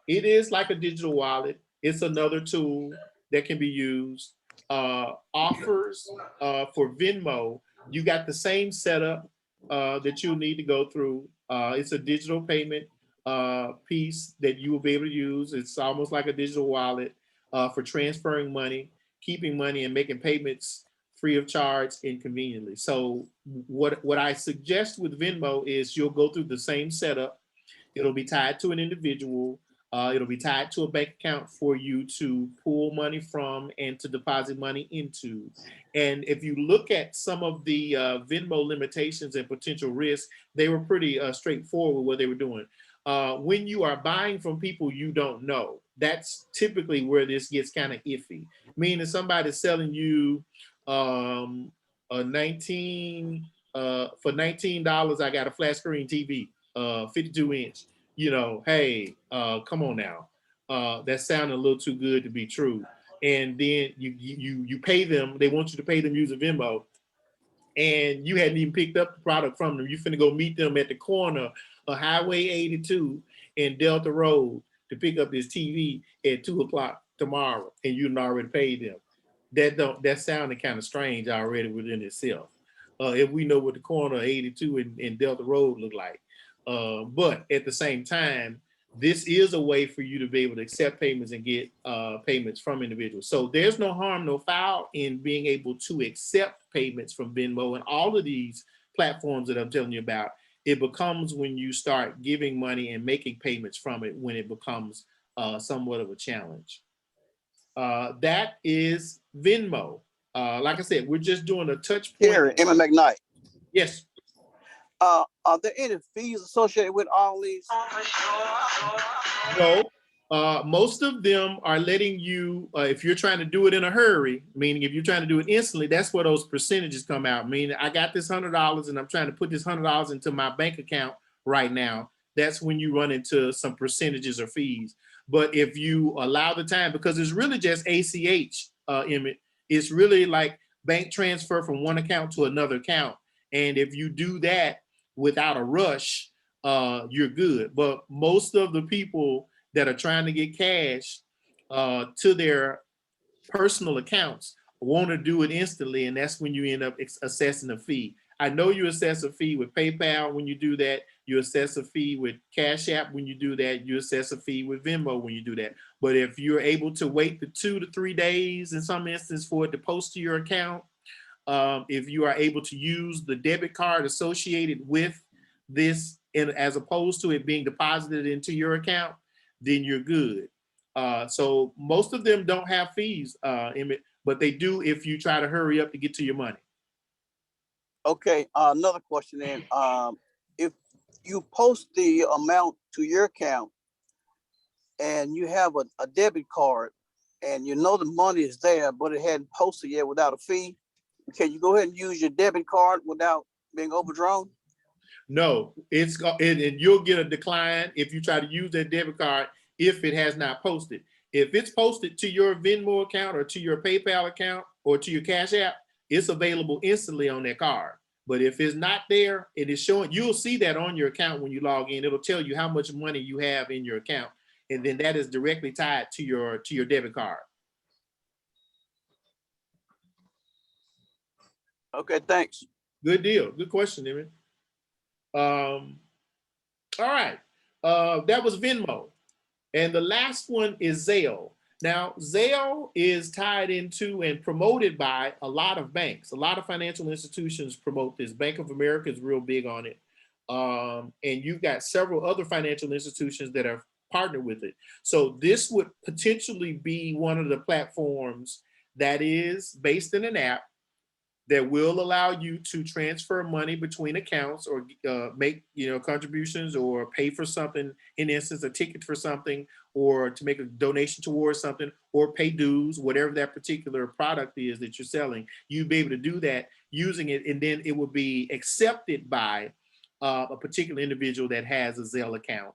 It is like a digital wallet. It's another tool that can be used. Offers for Venmo, you got the same setup that you'll need to go through. It's a digital payment piece that you will be able to use. It's almost like a digital wallet for transferring money, keeping money, and making payments free of charge and conveniently. So what I suggest with Venmo is you'll go through the same setup. It'll be tied to an individual. It'll be tied to a bank account for you to pull money from and to deposit money into. And if you look at some of the Venmo limitations and potential risks, they were pretty straightforward with what they were doing. When you are buying from people you don't know, that's typically where this gets kind of iffy. Meaning somebody's selling you a for $19, I got a flat screen TV, 52 inch. Hey, come on now. That sounded a little too good to be true. And then you pay them. They want you to pay them using Venmo, and you hadn't even picked up the product from them. You finna go meet them at the corner of Highway 82 and Delta Road to pick up this TV at 2:00 tomorrow, and you already paid them. That sounded kind of strange already within itself. If we know what the corner of 82 and Delta Road look like. But at the same time, this is a way for you to be able to accept payments and get payments from individuals. So there's no harm, no foul in being able to accept payments from Venmo and all of these platforms that I'm telling you about. It becomes when you start giving money and making payments from it when it becomes somewhat of a challenge. That is Venmo. Like I said, we're just doing a touch point. Here, Emma McKnight. Yes. Are there any fees associated with all these? No. Most of them are letting you, if you're trying to do it in a hurry, meaning if you're trying to do it instantly, that's where those percentages come out. Meaning I got this $100 and I'm trying to put this $100 into my bank account right now. That's when you run into some percentages or fees. But if you allow the time, because it's really just ACH, Emmett, it's really like bank transfer from one account to another account. And if you do that without a rush, you're good. But most of the people that are trying to get cash to their personal accounts want to do it instantly, and that's when you end up assessing a fee. I know you assess a fee with PayPal when you do that. You assess a fee with Cash App when you do that. You assess a fee with Venmo when you do that. But if you're able to wait the 2 to 3 days in some instance for it to post to your account, if you are able to use the debit card associated with this, and as opposed to it being deposited into your account, then you're good. So most of them don't have fees, but they do if you try to hurry up to get to your money. Okay, another question then. If you post the amount to your account and you have a debit card and you know the money is there, but it hadn't posted yet without a fee, can you go ahead and use your debit card without being overdrawn? No, and you'll get a decline if you try to use that debit card if it has not posted. If it's posted to your Venmo account or to your PayPal account or to your Cash App, it's available instantly on that card. But if it's not there, it is showing, you'll see that on your account when you log in. It'll tell you how much money you have in your account. And then that is directly tied to your debit card. Okay, thanks. Good deal. Good question, Emmett. All right. That was Venmo. And the last one is Zelle. Now, Zelle is tied into and promoted by a lot of banks. A lot of financial institutions promote this. Bank of America is real big on it. And you've got several other financial institutions that are partnered with it. So this would potentially be one of the platforms that is based in an app that will allow you to transfer money between accounts or make contributions or pay for something, in instance, a ticket for something, or to make a donation towards something, or pay dues, whatever that particular product is that you're selling. You'd be able to do that using it, and then it will be accepted by a particular individual that has a Zelle account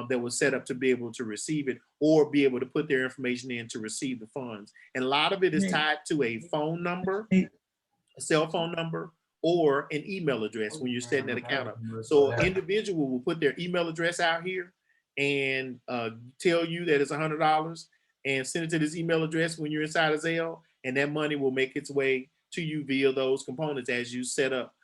that was set up to be able to receive it or be able to put their information in to receive the funds. And a lot of it is tied to a phone number, a cell phone number, or an email address when you're setting that account up. So an individual will put their email address out here and tell you that it's $100 and send it to this email address when you're inside of Zelle, and that money will make its way to you via those components as you set up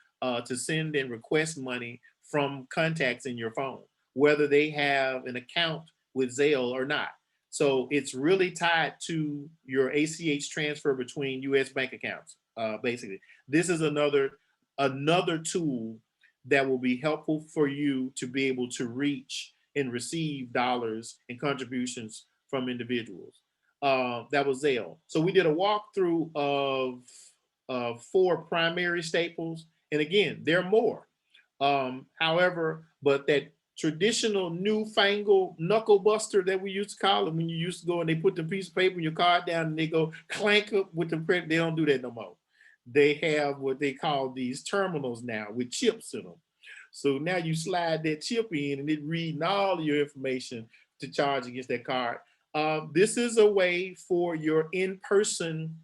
to send and request money from contacts in your phone, whether they have an account with Zelle or not. So it's really tied to your ACH transfer between US bank accounts. Basically, this is another tool that will be helpful for you to be able to reach and receive dollars and contributions from individuals. That was Zelle. So we did a walkthrough of 4 primary staples, and again, there are more. However, but that traditional newfangled knuckle buster that we used to call it, when you used to go and they put the piece of paper in your card down and they go clank up with the credit, they don't do that no more. They have what they call these terminals now with chips in them. So now you slide that chip in and it reading all your information to charge against that card. This is a way for your in-person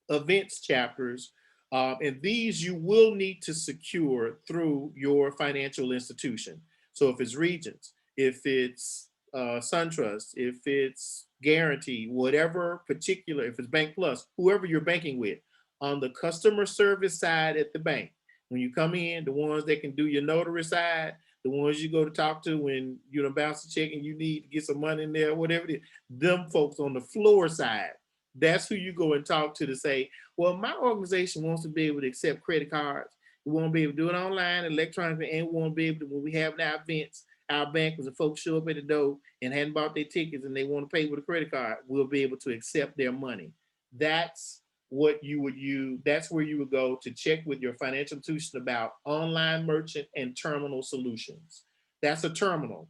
events chapters, and these you will need to secure through your financial institution. So if it's Regions, if it's SunTrust, if it's Guarantee, whatever particular, if it's Bank Plus, whoever you're banking with, on the customer service side at the bank, when you come in, the ones that can do your notary side, the ones you go to talk to when you bounce a check and you need to get some money in there, whatever it is, them folks on the floor side, that's who you go and talk to say, well, my organization wants to be able to accept credit cards. We want to be able to do it online, electronically, and we want to be able to, when we have our events, our bankers and folks show up at the door and hadn't bought their tickets and they want to pay with a credit card, we'll be able to accept their money. That's what you would use. That's where you would go to check with your financial institution about online merchant and terminal solutions. That's a terminal.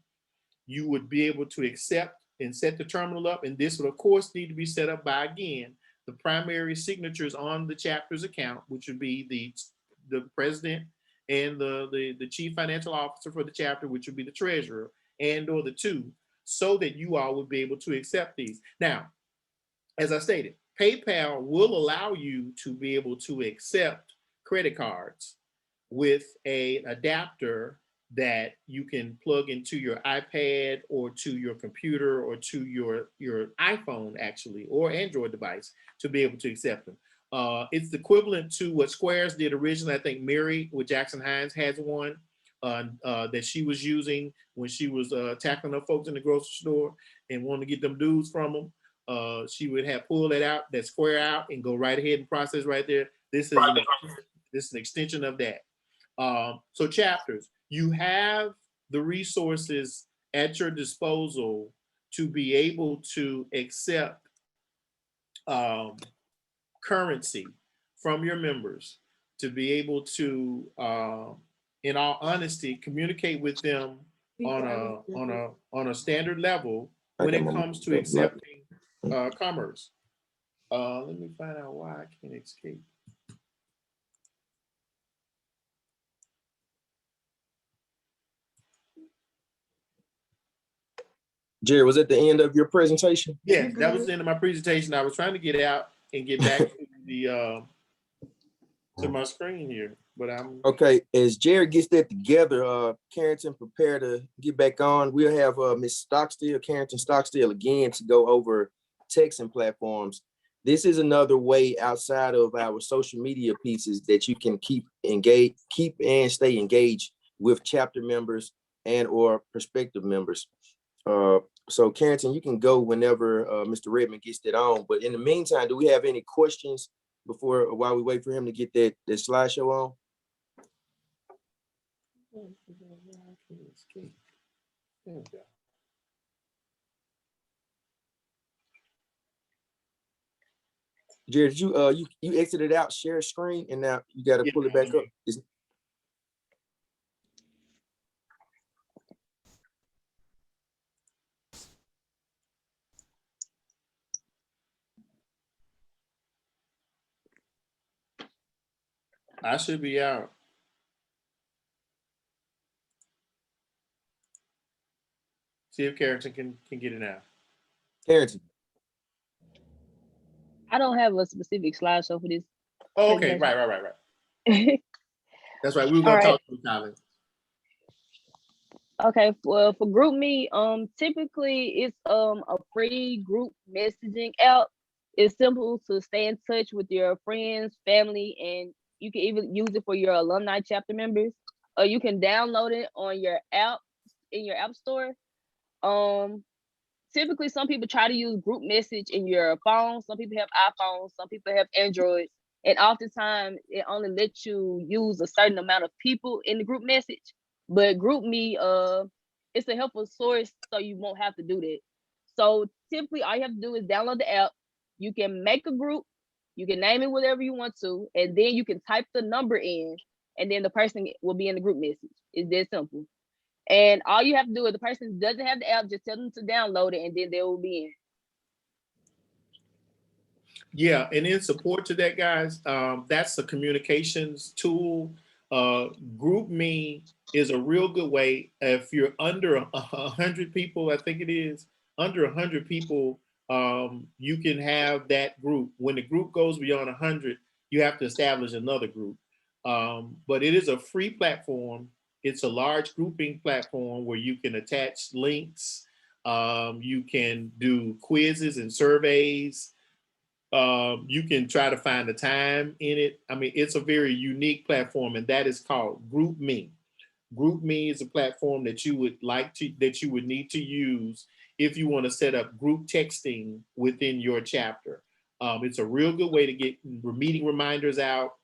You would be able to accept and set the terminal up, and this would of course need to be set up by, again, the primary signatures on the chapter's account, which would be the president and the chief financial officer for the chapter, which would be the treasurer, and or the two, so that you all would be able to accept these. Now, as I stated, PayPal will allow you to be able to accept credit cards with an adapter that you can plug into your iPad or to your computer or to your iPhone, actually, or Android device to be able to accept them. It's equivalent to what Squares did originally. I think Mary with Jackson Hines has one that she was using when she was tackling up folks in the grocery store and wanting to get them dues from them. She would have pull that out, that square out, and go right ahead and process right there. This is an extension of that. So chapters, you have the resources at your disposal to be able to accept currency from your members, to be able to, in all honesty, communicate with them on a standard level when it comes to accepting commerce. Let me find out why I can't escape. Jerry, was that the end of your presentation? Yeah, that was the end of my presentation. I was trying to get out and get back to the to my screen here, but I'm okay. As Jerry gets that together, Carrington, prepare to get back on. We'll have Ms. Stockstill, Carrington Stockstill, again to go over texting platforms. This is another way outside of our social media pieces that you can keep and stay engaged with chapter members and or prospective members. So Carrington, you can go whenever Mr. Redmond gets that on. But in the meantime, do we have any questions while we wait for him to get that slideshow on? Jared, did you exited out share screen and now you got to pull it back up? I should be out. See if Carrington can get it now. Carrington. I don't have a specific slideshow for this. Oh, okay, right. That's right. We were gonna talk to you, Colin. Okay, for GroupMe, typically it's a free group messaging app. It's simple to stay in touch with your friends, family, and you can even use it for your alumni chapter members. Or you can download it on your app in your app store. Typically some people try to use group message in your phone. Some people have iPhones, some people have Androids, and oftentimes it only lets you use a certain amount of people in the group message. But GroupMe, it's a helpful source, so you won't have to do that. So typically all you have to do is download the app. You can make a group, you can name it whatever you want to, and then you can type the number in, and then the person will be in the group message. It's that simple. And all you have to do if the person doesn't have the app, just tell them to download it, and then they will be in. Yeah, and in support to that, guys, that's a communications tool. GroupMe is a real good way. If you're under 100 people, I think it is, under 100 people, you can have that group. When the group goes beyond 100, you have to establish another group. But it is a free platform. It's a large grouping platform where you can attach links. You can do quizzes and surveys. You can try to find the time in it. I mean, it's a very unique platform, and that is called GroupMe. GroupMe is a platform that you would need to use if you want to set up group texting within your chapter. It's a real good way to get meeting reminders out.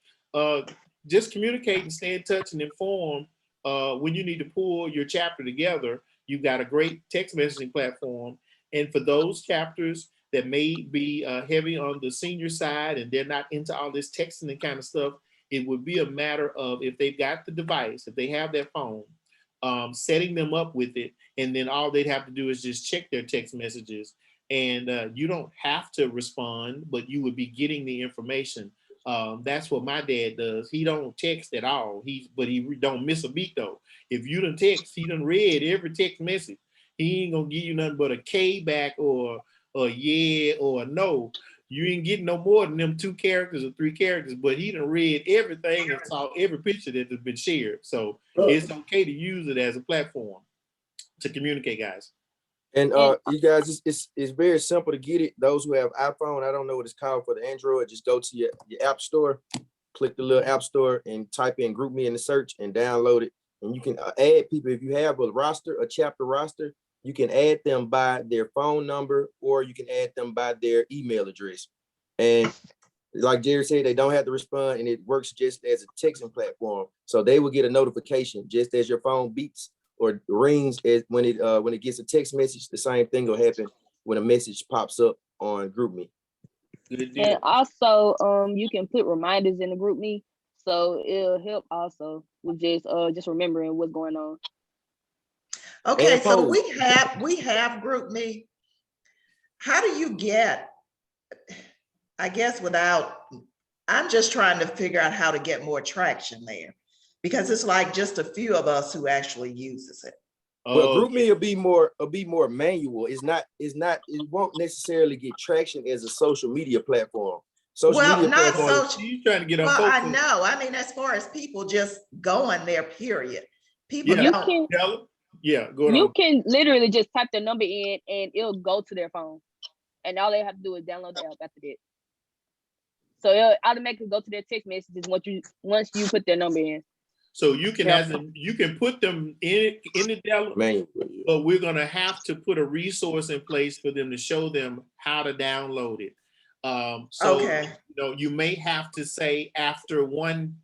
Just communicate and stay in touch and inform when you need to pull your chapter together. You've got a great text messaging platform. And for those chapters that may be heavy on the senior side and they're not into all this texting and kind of stuff, it would be a matter of, if they've got the device, if they have their phone, setting them up with it, and then all they'd have to do is just check their text messages. And you don't have to respond, but you would be getting the information. That's what my dad does. He don't text at all. But he don't miss a beat though. If you done text, he done read every text message. He ain't gonna give you nothing but a K back or a yeah or a no. You ain't getting no more than them 2 characters or 3 characters, but he done read everything and saw every picture that has been shared. So it's okay to use it as a platform to communicate, guys. And you guys, it's very simple to get it. Those who have iPhone, I don't know what it's called for the Android, just go to your app store, click the little app store and type in Group Me in the search and download it. And you can add people. If you have a chapter roster, you can add them by their phone number, or you can add them by their email address. And like Jerry said, they don't have to respond, and it works just as a texting platform. So they will get a notification just as your phone beeps or rings as when it gets a text message. The same thing will happen when a message pops up on GroupMe. And also, you can put reminders in the GroupMe, so it'll help also with just remembering what's going on. Okay, so we have GroupMe. How do you get? I guess I'm just trying to figure out how to get more traction there, because it's like just a few of us who actually uses it. Well, GroupMe will be more manual. It won't necessarily get traction as a social media platform. You're trying to get on. Well, I know. I mean, as far as people just going there, period. People don't. You can literally just type their number in and it'll go to their phone, and all they have to do is download the app after that. So it'll automatically go to their text messages once you put their number in. So you can you can put them in the download, but we're gonna have to put a resource in place for them to show them how to download it. You may have to say after one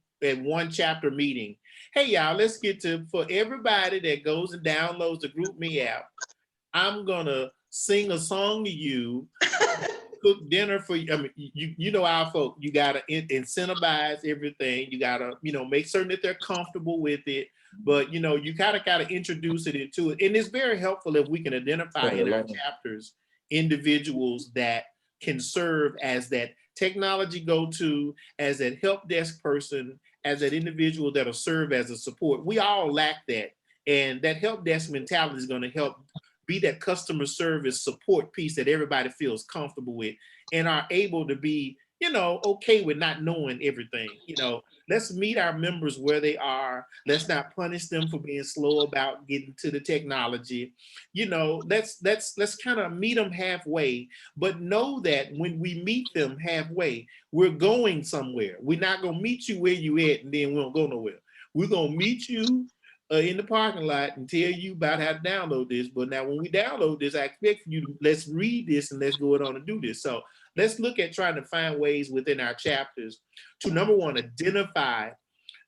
chapter meeting, hey y'all, let's get to, for everybody that goes and downloads the GroupMe app, I'm gonna sing a song to you, cook dinner for you. I mean, you know our folk, you gotta incentivize everything. You gotta, make certain that they're comfortable with it. But you gotta introduce it into it. And it's very helpful if we can identify in our chapters individuals that can serve as that technology go-to, as that help desk person, as that individual that'll serve as a support. We all lack that. And that help desk mentality is gonna help be that customer service support piece that everybody feels comfortable with and are able to be, okay with not knowing everything. Let's meet our members where they are. Let's not punish them for being slow about getting to the technology. Let's kind of meet them halfway, but know that when we meet them halfway, we're going somewhere. We're not gonna meet you where you at and then we don't go nowhere. We're gonna meet you in the parking lot and tell you about how to download this. But now when we download this, I expect you to let's read this and let's go on and do this. So let's look at trying to find ways within our chapters to, number one, identify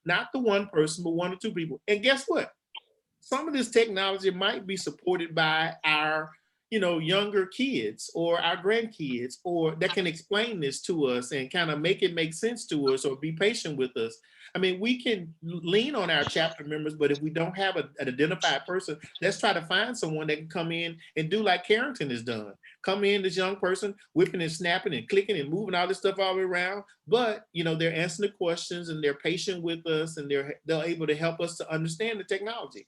not the one person, but one or two people. And guess what? Some of this technology might be supported by our younger kids or our grandkids, or that can explain this to us and kind of make it make sense to us or be patient with us. I mean, we can lean on our chapter members, but if we don't have an identified person, let's try to find someone that can come in and do like Carrington has done. Come in, this young person, whipping and snapping and clicking and moving all this stuff all the way around. But, they're answering the questions and they're patient with us and they're able to help us to understand the technology.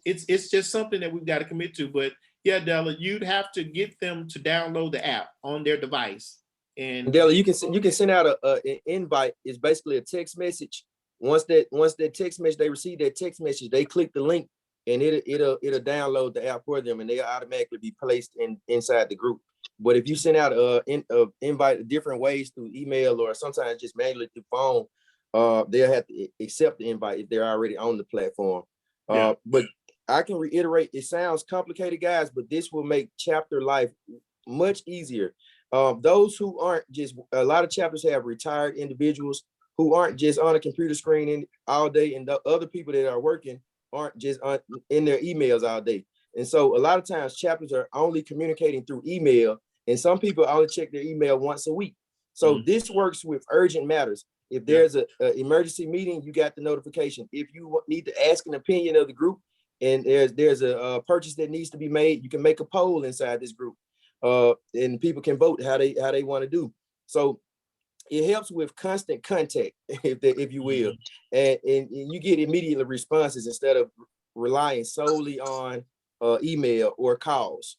It's just something that we've got to commit to. But yeah, Della, you'd have to get them to download the app on their device. And Della, you can send out an invite. It's basically a text message. Once that text message, they receive that text message, they click the link and it'll download the app for them and they'll automatically be placed inside the group. But if you send out an invite different ways through email or sometimes just manually through phone, they'll have to accept the invite if they're already on the platform. But I can reiterate, it sounds complicated, guys, but this will make chapter life much easier. Those who aren't just, a lot of chapters have retired individuals who aren't just on a computer screen all day, and the other people that are working aren't just in their emails all day. And so a lot of times chapters are only communicating through email, and some people only check their email once a week. So this works with urgent matters. If there's an emergency meeting, you got the notification. If you need to ask an opinion of the group and there's a purchase that needs to be made, you can make a poll inside this group and people can vote how they want to do. So it helps with constant contact, if you will, and you get immediate responses instead of relying solely on email or calls.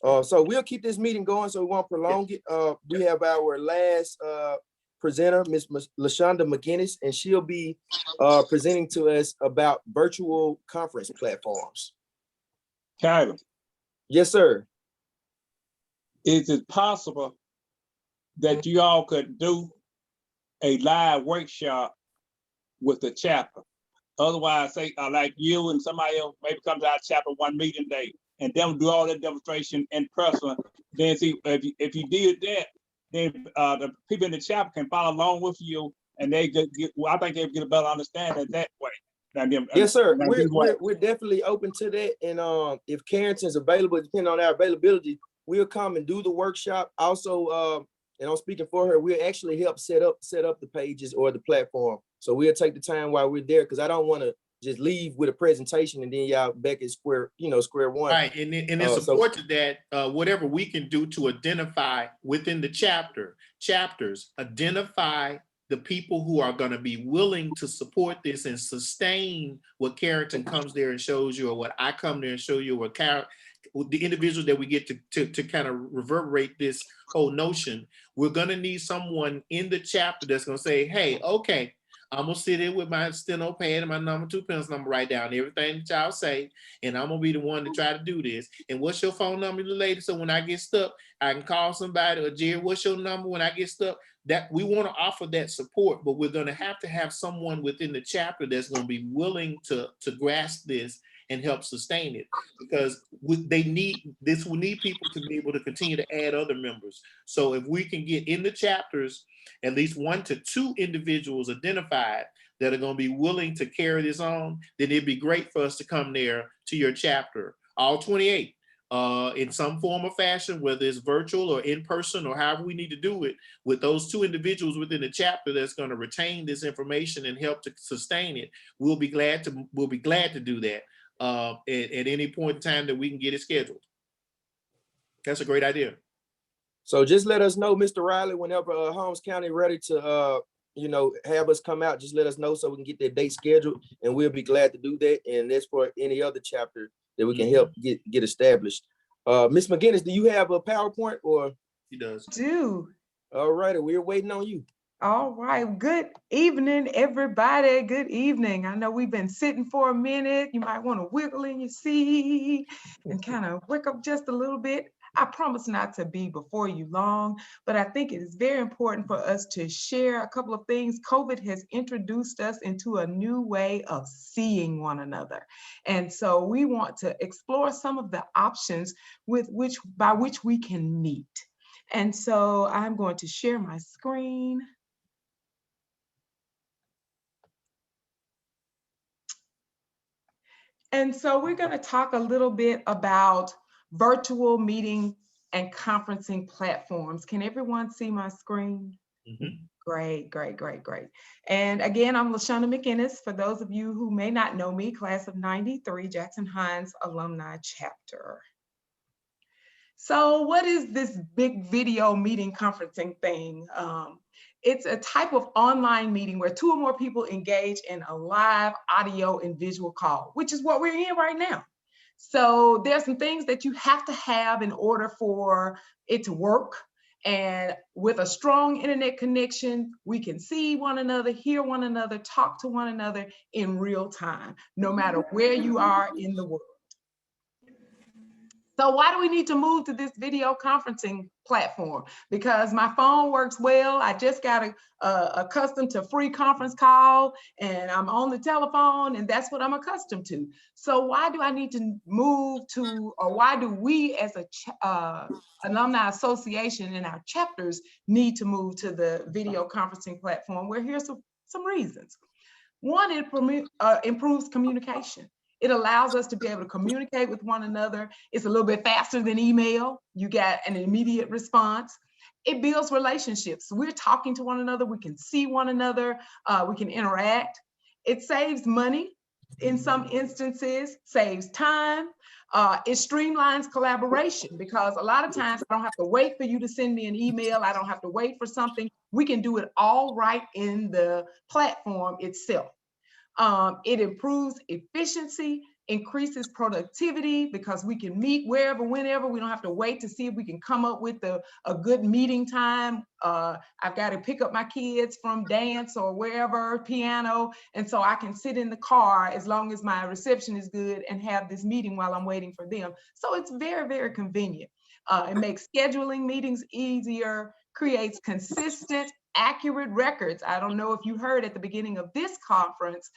So we'll keep this meeting going so we won't prolong it. We have our last presenter, Ms. LaShonda McGinnis, and she'll be presenting to us about virtual conference platforms. Tyler. Yes, sir. Is it possible that you all could do a live workshop with the chapter? Otherwise, say like you and somebody else maybe come to our chapter one meeting day and then do all that demonstration in person. Then see if you did that, then the people in the chapter can follow along with you, and they get I think they get a better understanding that way. Yes, sir. We're definitely open to that. And if Carrington's available, depending on our availability, we'll come and do the workshop. Also, and I'm speaking for her, we'll actually help set up the pages or the platform. So we'll take the time while we're there, because I don't want to just leave with a presentation and then y'all back at square one. Right, and in support to that, whatever we can do to identify within the chapters, identify the people who are going to be willing to support this and sustain what Carrington comes there and shows you, or what I come there and show you, or the individuals that we get to kind of reverberate this whole notion. We're going to need someone in the chapter that's going to say, hey, okay, I'm gonna sit in with my steno pad and my number 2 pencil number, write down everything that y'all say, and I'm gonna be the one to try to do this. And what's your phone number, lady? So when I get stuck, I can call somebody. Or Jerry, what's your number when I get stuck? That we want to offer that support, but we're gonna have to have someone within the chapter that's gonna be willing to grasp this and help sustain it, because we need people to be able to continue to add other members. So if we can get in the chapters at least 1 to 2 individuals identified that are going to be willing to carry this on, then it'd be great for us to come there to your chapter, all 28, in some form or fashion, whether it's virtual or in person or however we need to do it, with those 2 individuals within the chapter that's going to retain this information and help to sustain it. We'll be glad to do that at any point in time that we can get it scheduled. That's a great idea. So just let us know, Mr. Riley, whenever Holmes County ready to have us come out, just let us know so we can get that date scheduled, and we'll be glad to do that. And that's for any other chapter that we can help get established. Ms. McGinnis, do you have a PowerPoint? Or she does. Do. All right, we're waiting on you. All right, good evening, everybody. Good evening. I know we've been sitting for a minute. You might want to wiggle in your seat and kind of wake up just a little bit. I promise not to be before you long, but I think it is very important for us to share a couple of things. COVID has introduced us into a new way of seeing one another. And so we want to explore some of the options by which we can meet. And so I'm going to share my screen. And so we're going to talk a little bit about virtual meeting and conferencing platforms. Can everyone see my screen? Mm-hmm. Great. And again, I'm LaShonda McInnes. For those of you who may not know me, class of 93, Jackson Hines Alumni Chapter. So what is this big video meeting conferencing thing? It's a type of online meeting where 2 or more people engage in a live audio and visual call, which is what we're in right now. So there's some things that you have to have in order for it to work. And with a strong internet connection, we can see one another, hear one another, talk to one another in real time, no matter where you are in the world. So why do we need to move to this video conferencing platform? Because my phone works well. I just got accustomed to free conference call, and I'm on the telephone, and that's what I'm accustomed to. So why do I need to move to, or why do we as a alumni association and our chapters need to move to the video conferencing platform? Well, here's some reasons. One, it improves communication. It allows us to be able to communicate with one another. It's a little bit faster than email. You get an immediate response. It builds relationships. We're talking to one another. We can see one another. We can interact. It saves money in some instances, saves time. It streamlines collaboration, because a lot of times I don't have to wait for you to send me an email. I don't have to wait for something. We can do it all right in the platform itself. It improves efficiency. increases productivity because we can meet wherever, whenever. We don't have to wait to see if we can come up with a good meeting time. I've got to pick up my kids from dance or wherever, piano, and so I can sit in the car as long as my reception is good and have this meeting while I'm waiting for them. So it's very, very convenient. It makes scheduling meetings easier, creates consistent, accurate records. I don't know if you heard at the beginning of this conference,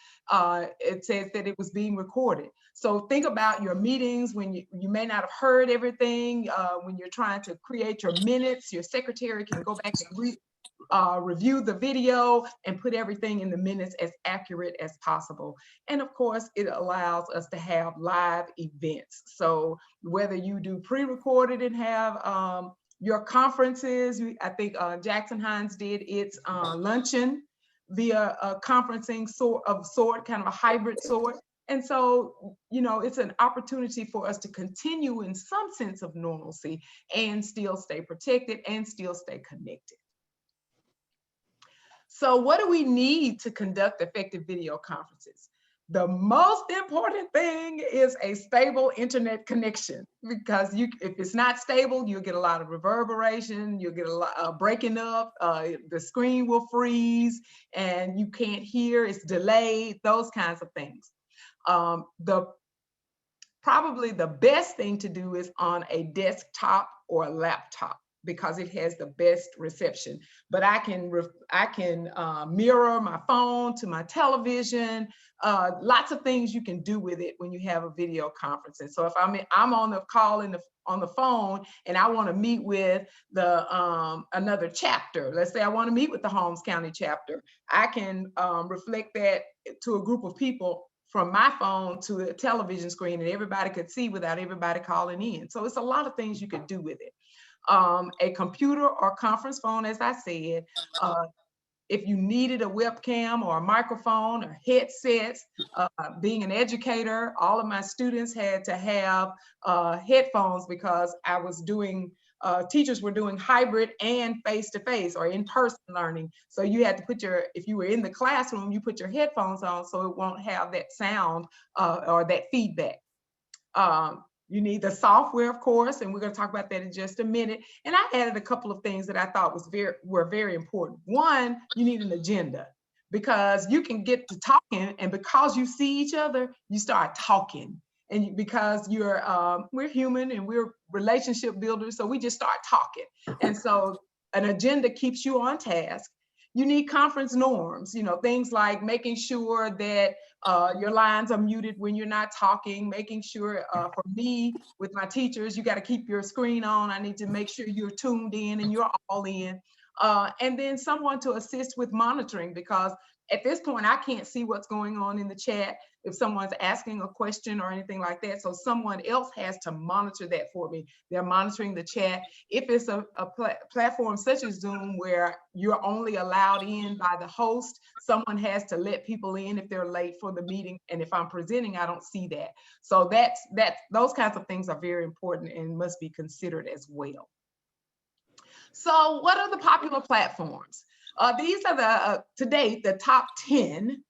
it says that it was being recorded. So think about your meetings when you may not have heard everything, when you're trying to create your minutes, your secretary can go back and review the video and put everything in the minutes as accurate as possible. And of course, it allows us to have live events. So whether you do pre-recorded and have your conferences, I think Jackson Hines did its luncheon via a conferencing sort, kind of a hybrid sort. And so, you know, it's an opportunity for us to continue in some sense of normalcy and still stay protected and still stay connected. So what do we need to conduct effective video conferences? The most important thing is a stable internet connection, because if it's not stable, you'll get a lot of reverberation, you'll get a lot of breaking up, the screen will freeze and you can't hear, it's delayed, those kinds of things. Probably the best thing to do is on a desktop or a laptop, because it has the best reception. But I can mirror my phone to my television. Lots of things you can do with it when you have a video conference. And so if I'm on the call on the phone and I want to meet with another chapter, let's say I want to meet with the Holmes County chapter, I can reflect that to a group of people from my phone to a television screen, and everybody could see without everybody calling in. So it's a lot of things you could do with it. A computer or conference phone, as I said, if you needed a webcam or a microphone or headsets, being an educator, all of my students had to have headphones because I was doing, teachers were doing hybrid and face-to-face or in-person learning. So you had to put if you were in the classroom, you put your headphones on so it won't have that sound or that feedback. You need the software, of course, and we're going to talk about that in just a minute. And I added a couple of things that I thought were very important. One, you need an agenda, because you can get to talking, and because you see each other, you start talking. And because we're human and we're relationship builders, so we just start talking. And so an agenda keeps you on task. You need conference norms, you know, things like making sure that your lines are muted when you're not talking, making sure, for me, with my teachers, you got to keep your screen on. I need to make sure you're tuned in and you're all in. And then someone to assist with monitoring, because at this point, I can't see what's going on in the chat if someone's asking a question or anything like that. So someone else has to monitor that for me. They're monitoring the chat. If it's a platform such as Zoom where you're only allowed in by the host, someone has to let people in if they're late for the meeting. And if I'm presenting, I don't see that. So those kinds of things are very important and must be considered as well. So what are the popular platforms? These are to date, the top 10.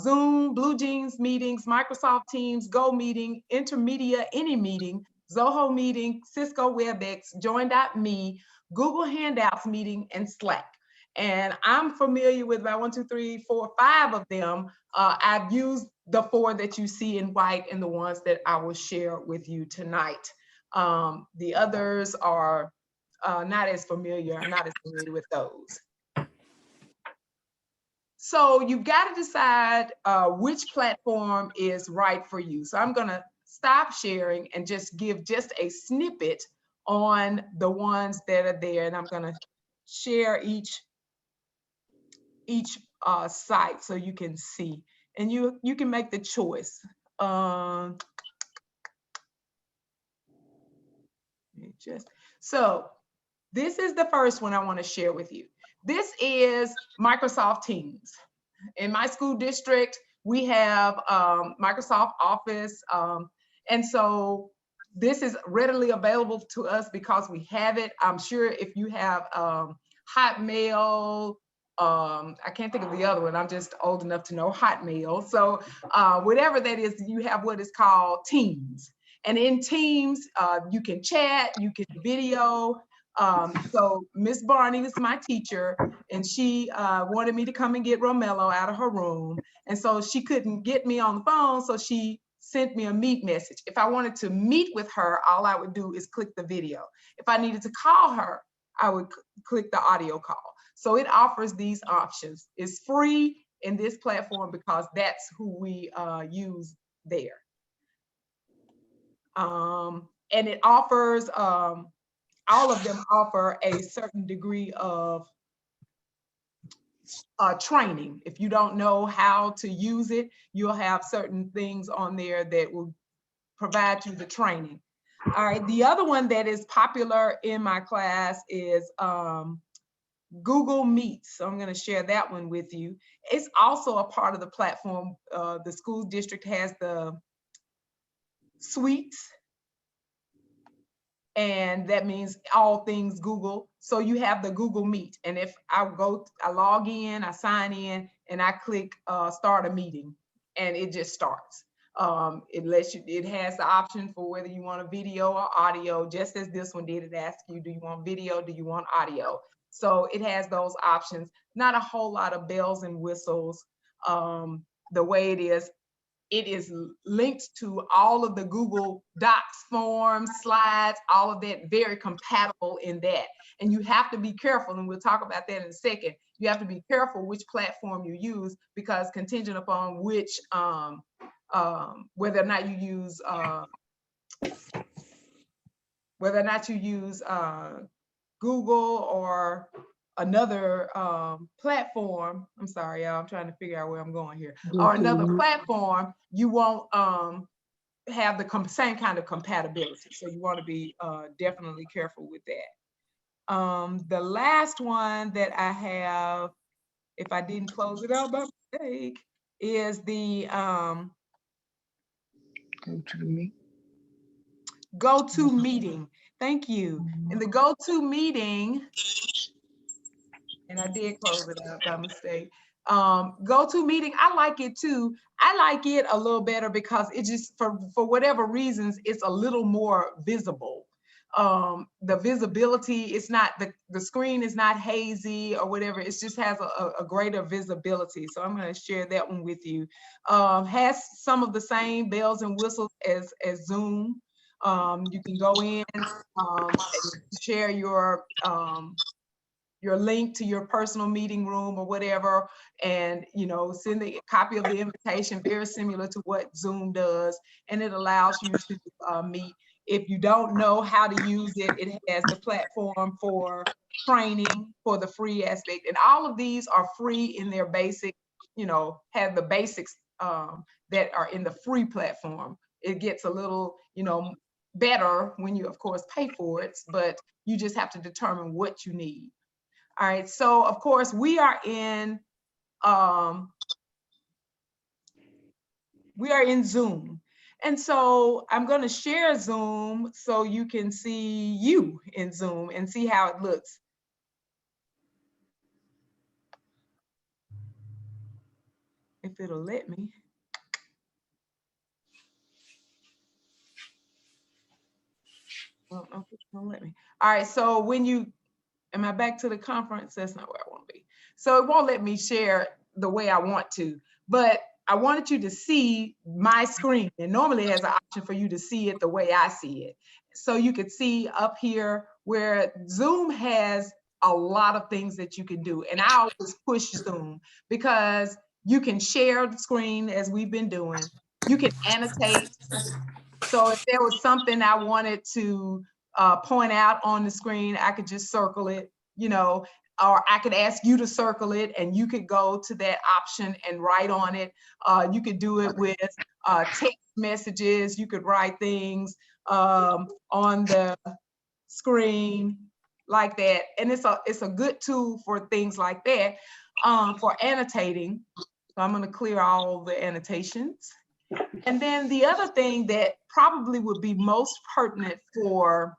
Zoom, Blue Jeans Meetings, Microsoft Teams, Go Meeting, Intermedia, Any Meeting, Zoho Meeting, Cisco WebEx, Join.me, Google Handouts Meeting, and Slack. And I'm familiar with about 1, 2, 3, 4, 5 of them. I've used the 4 that you see in white and the ones that I will share with you tonight. The others are not as familiar. I'm not as familiar with those. So you've got to decide which platform is right for you. So I'm gonna stop sharing and just give just a snippet on the ones that are there. And I'm gonna share each site so you can see. And you can make the choice. So this is the first one I want to share with you. This is Microsoft Teams. In my school district, we have Microsoft Office. And so this is readily available to us because we have it. I'm sure if you have Hotmail, I can't think of the other one. I'm just old enough to know Hotmail. So whatever that is, you have what is called Teams. And in Teams, you can chat, you can video. So Miss Barney is my teacher, and she wanted me to come and get Romello out of her room. And so she couldn't get me on the phone, so she sent me a meet message. If I wanted to meet with her, all I would do is click the video. If I needed to call her, I would click the audio call. So it offers these options. It's free in this platform because that's who we use there. And it offers, all of them offer a certain degree of training. If you don't know how to use it, you'll have certain things on there that will provide you the training. All right, the other one that is popular in my class is Google Meets. So I'm going to share that one with you. It's also a part of the platform. The school district has the suites, and that means all things Google. So you have the Google Meet. And if I log in, I sign in, and I click start a meeting, and it just starts. It has the option for whether you want a video or audio, just as this one did. It asks you, do you want video? Do you want audio? So it has those options. Not a whole lot of bells and whistles. The way it is linked to all of the Google Docs forms, slides, all of that, very compatible in that. And you have to be careful, and we'll talk about that in a second. You have to be careful which platform you use, because contingent upon which, whether or not you use Google or another platform. I'm sorry, y'all, I'm trying to figure out where I'm going here. Or another platform, you won't have the same kind of compatibility. So you want to be definitely careful with that. The last one that I have, if I didn't close it out by mistake, is the GoToMeeting. Thank you. And the GoToMeeting, and I did close it out by mistake. GoToMeeting, I like it too. I like it a little better because it just, for whatever reasons, it's a little more visible. The visibility, it's not, the screen is not hazy or whatever. It just has a greater visibility. So I'm going to share that one with you. Has some of the same bells and whistles as Zoom. You can go in and share your link to your personal meeting room or whatever, and send a copy of the invitation, very similar to what Zoom does, and it allows you to meet. If you don't know how to use it, it has the platform for training for the free aspect, and all of these are free in their basic, have the basics that are in the free platform. It gets a little, better when you, of course, pay for it, but you just have to determine what you need. All right, so of course we are in Zoom. And so I'm going to share Zoom so you can see you in Zoom and see how it looks. If it'll let me. Well, okay, it won't let me. All right, so am I back to the conference? That's not where I want to be. So it won't let me share the way I want to, but I wanted you to see my screen. And normally it has an option for you to see it the way I see it. So you could see up here where Zoom has a lot of things that you can do. And I always push Zoom because you can share the screen as we've been doing. You can annotate. So if there was something I wanted to point out on the screen, I could just circle it, or I could ask you to circle it and you could go to that option and write on it. You could do it with text messages. You could write things on the screen like that. And it's a good tool for things like that, for annotating. So I'm going to clear all the annotations. And then the other thing that probably would be most pertinent for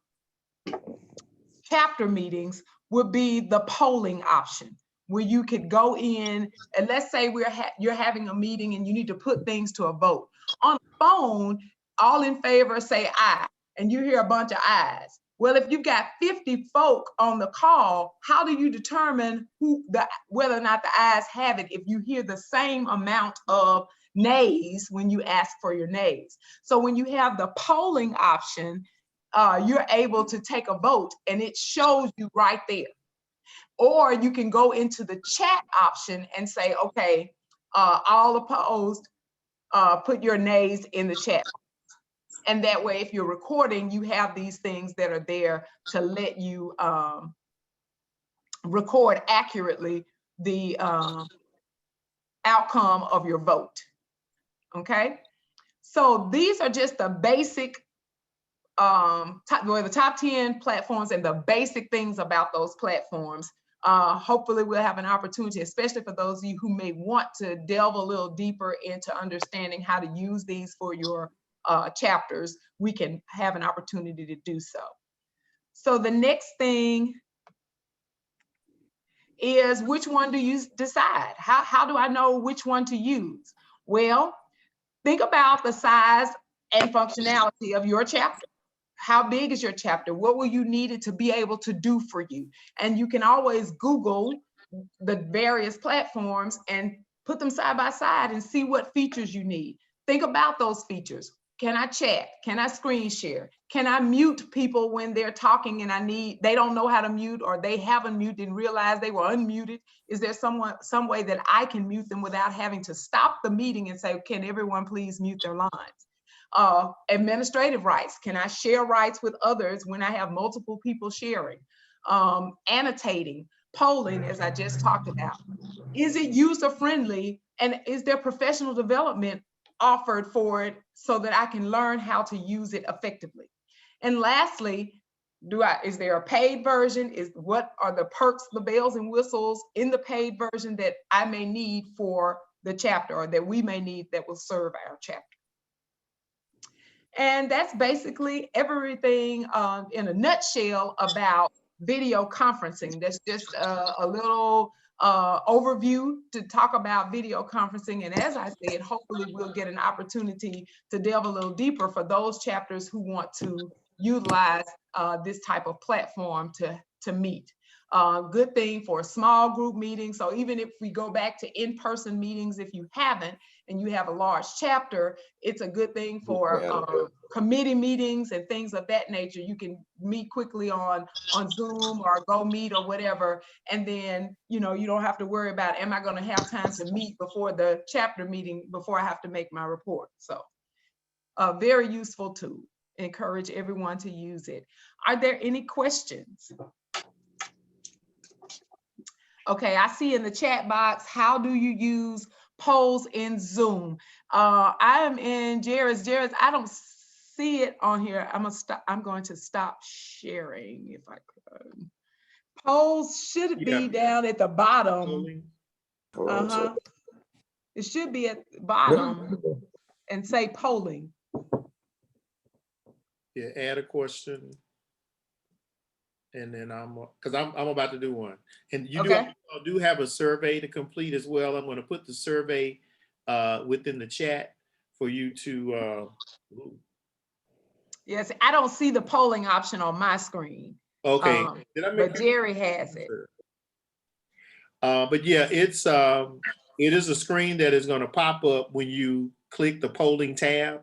chapter meetings would be the polling option. where you could go in and let's say you're having a meeting and you need to put things to a vote. On the phone, all in favor say aye, and you hear a bunch of ayes. Well, if you've got 50 folk on the call, how do you determine whether or not the ayes have it if you hear the same amount of nays when you ask for your nays? So when you have the polling option, you're able to take a vote and it shows you right there. Or you can go into the chat option and say, okay, all opposed, put your nays in the chat. And that way, if you're recording, you have these things that are there to let you record accurately the outcome of your vote. Okay, so these are just the basic, the top 10 platforms and the basic things about those platforms. Hopefully we'll have an opportunity, especially for those of you who may want to delve a little deeper into understanding how to use these for your chapters, we can have an opportunity to do so. So the next thing is, which one do you decide? How do I know which one to use? Well, think about the size and functionality of your chapter. How big is your chapter? What will you need it to be able to do for you? And you can always Google the various platforms and put them side by side and see what features you need. Think about those features. Can I chat? Can I screen share? Can I mute people when they're talking and they don't know how to mute, or they haven't muted and realized they were unmuted? Is there some way that I can mute them without having to stop the meeting and say, can everyone please mute their lines? Administrative rights. Can I share rights with others when I have multiple people sharing? Annotating, polling, as I just talked about. Is it user friendly, and is there professional development offered for it so that I can learn how to use it effectively? And lastly, is there a paid version? What are the perks, the bells and whistles in the paid version that I may need for the chapter, or that we may need that will serve our chapter? And that's basically everything in a nutshell about video conferencing. That's just a little overview to talk about video conferencing. And as I said, hopefully we'll get an opportunity to delve a little deeper for those chapters who want to utilize this type of platform to meet. Good thing for a small group meeting. So even if we go back to in-person meetings, if you haven't, and you have a large chapter, it's a good thing for committee meetings and things of that nature. You can meet quickly on Zoom or Go Meet or whatever. And then, you don't have to worry about, am I going to have time to meet before the chapter meeting before I have to make my report? So a very useful tool. Encourage everyone to use it. Are there any questions? Okay, I see in the chat box, how do you use polls in Zoom? I am in Jared's. I don't see it on here. I'm going to stop sharing if I could. Polls should be down at the bottom. It should be at the bottom and say polling. Yeah, add a question. And then because I'm about to do one. And you do have a survey to complete as well. I'm going to put the survey within the chat for you to. Yes, I don't see the polling option on my screen. Okay, but Jerry has it. But yeah, it is a screen that is going to pop up when you click the polling tab.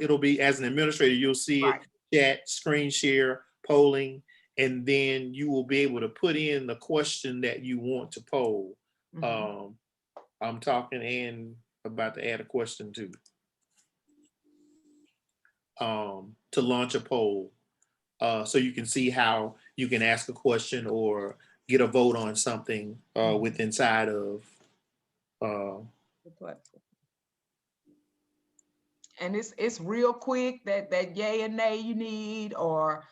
It'll be, as an administrator, you'll see it, chat, screen share, polling, and then you will be able to put in the question that you want to poll. I'm talking and about to add a question too. To launch a poll. So you can see how you can ask a question or get a vote on something with inside of the platform. And it's real quick, that yay and nay you need, or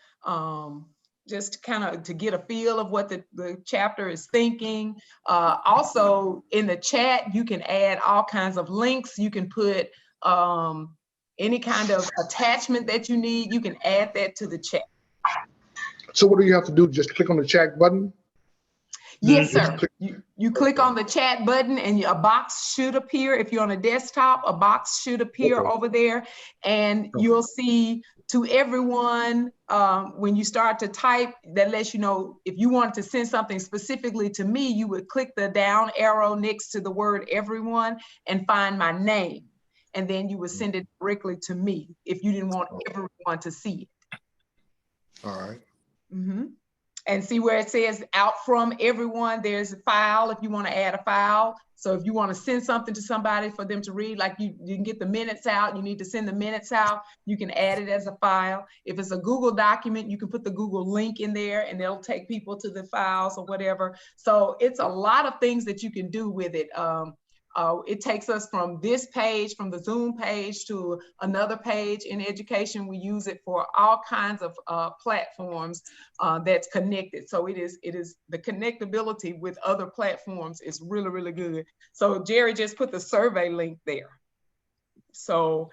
just kind of to get a feel of what the chapter is thinking. Also in the chat, you can add all kinds of links. You can put any kind of attachment that you need. You can add that to the chat. So what do you have to do? Just click on the chat button? Yes, sir. You click on the chat button and a box should appear. If you're on a desktop, a box should appear over there, and you'll see to everyone when you start to type, that lets you know if you wanted to send something specifically to me, you would click the down arrow next to the word everyone and find my name. And then you would send it directly to me if you didn't want everyone to see it. All right. And see where it says out from everyone, there's a file if you want to add a file. So if you want to send something to somebody for them to read, like you can get the minutes out, you need to send the minutes out, you can add it as a file. If it's a Google document, you can put the Google link in there and they'll take people to the files or whatever. So it's a lot of things that you can do with it. It takes us from this page, from the Zoom page, to another page. In education, we use it for all kinds of platforms that's connected. So it is the connectability with other platforms is really, really good. So Jerry just put the survey link there. So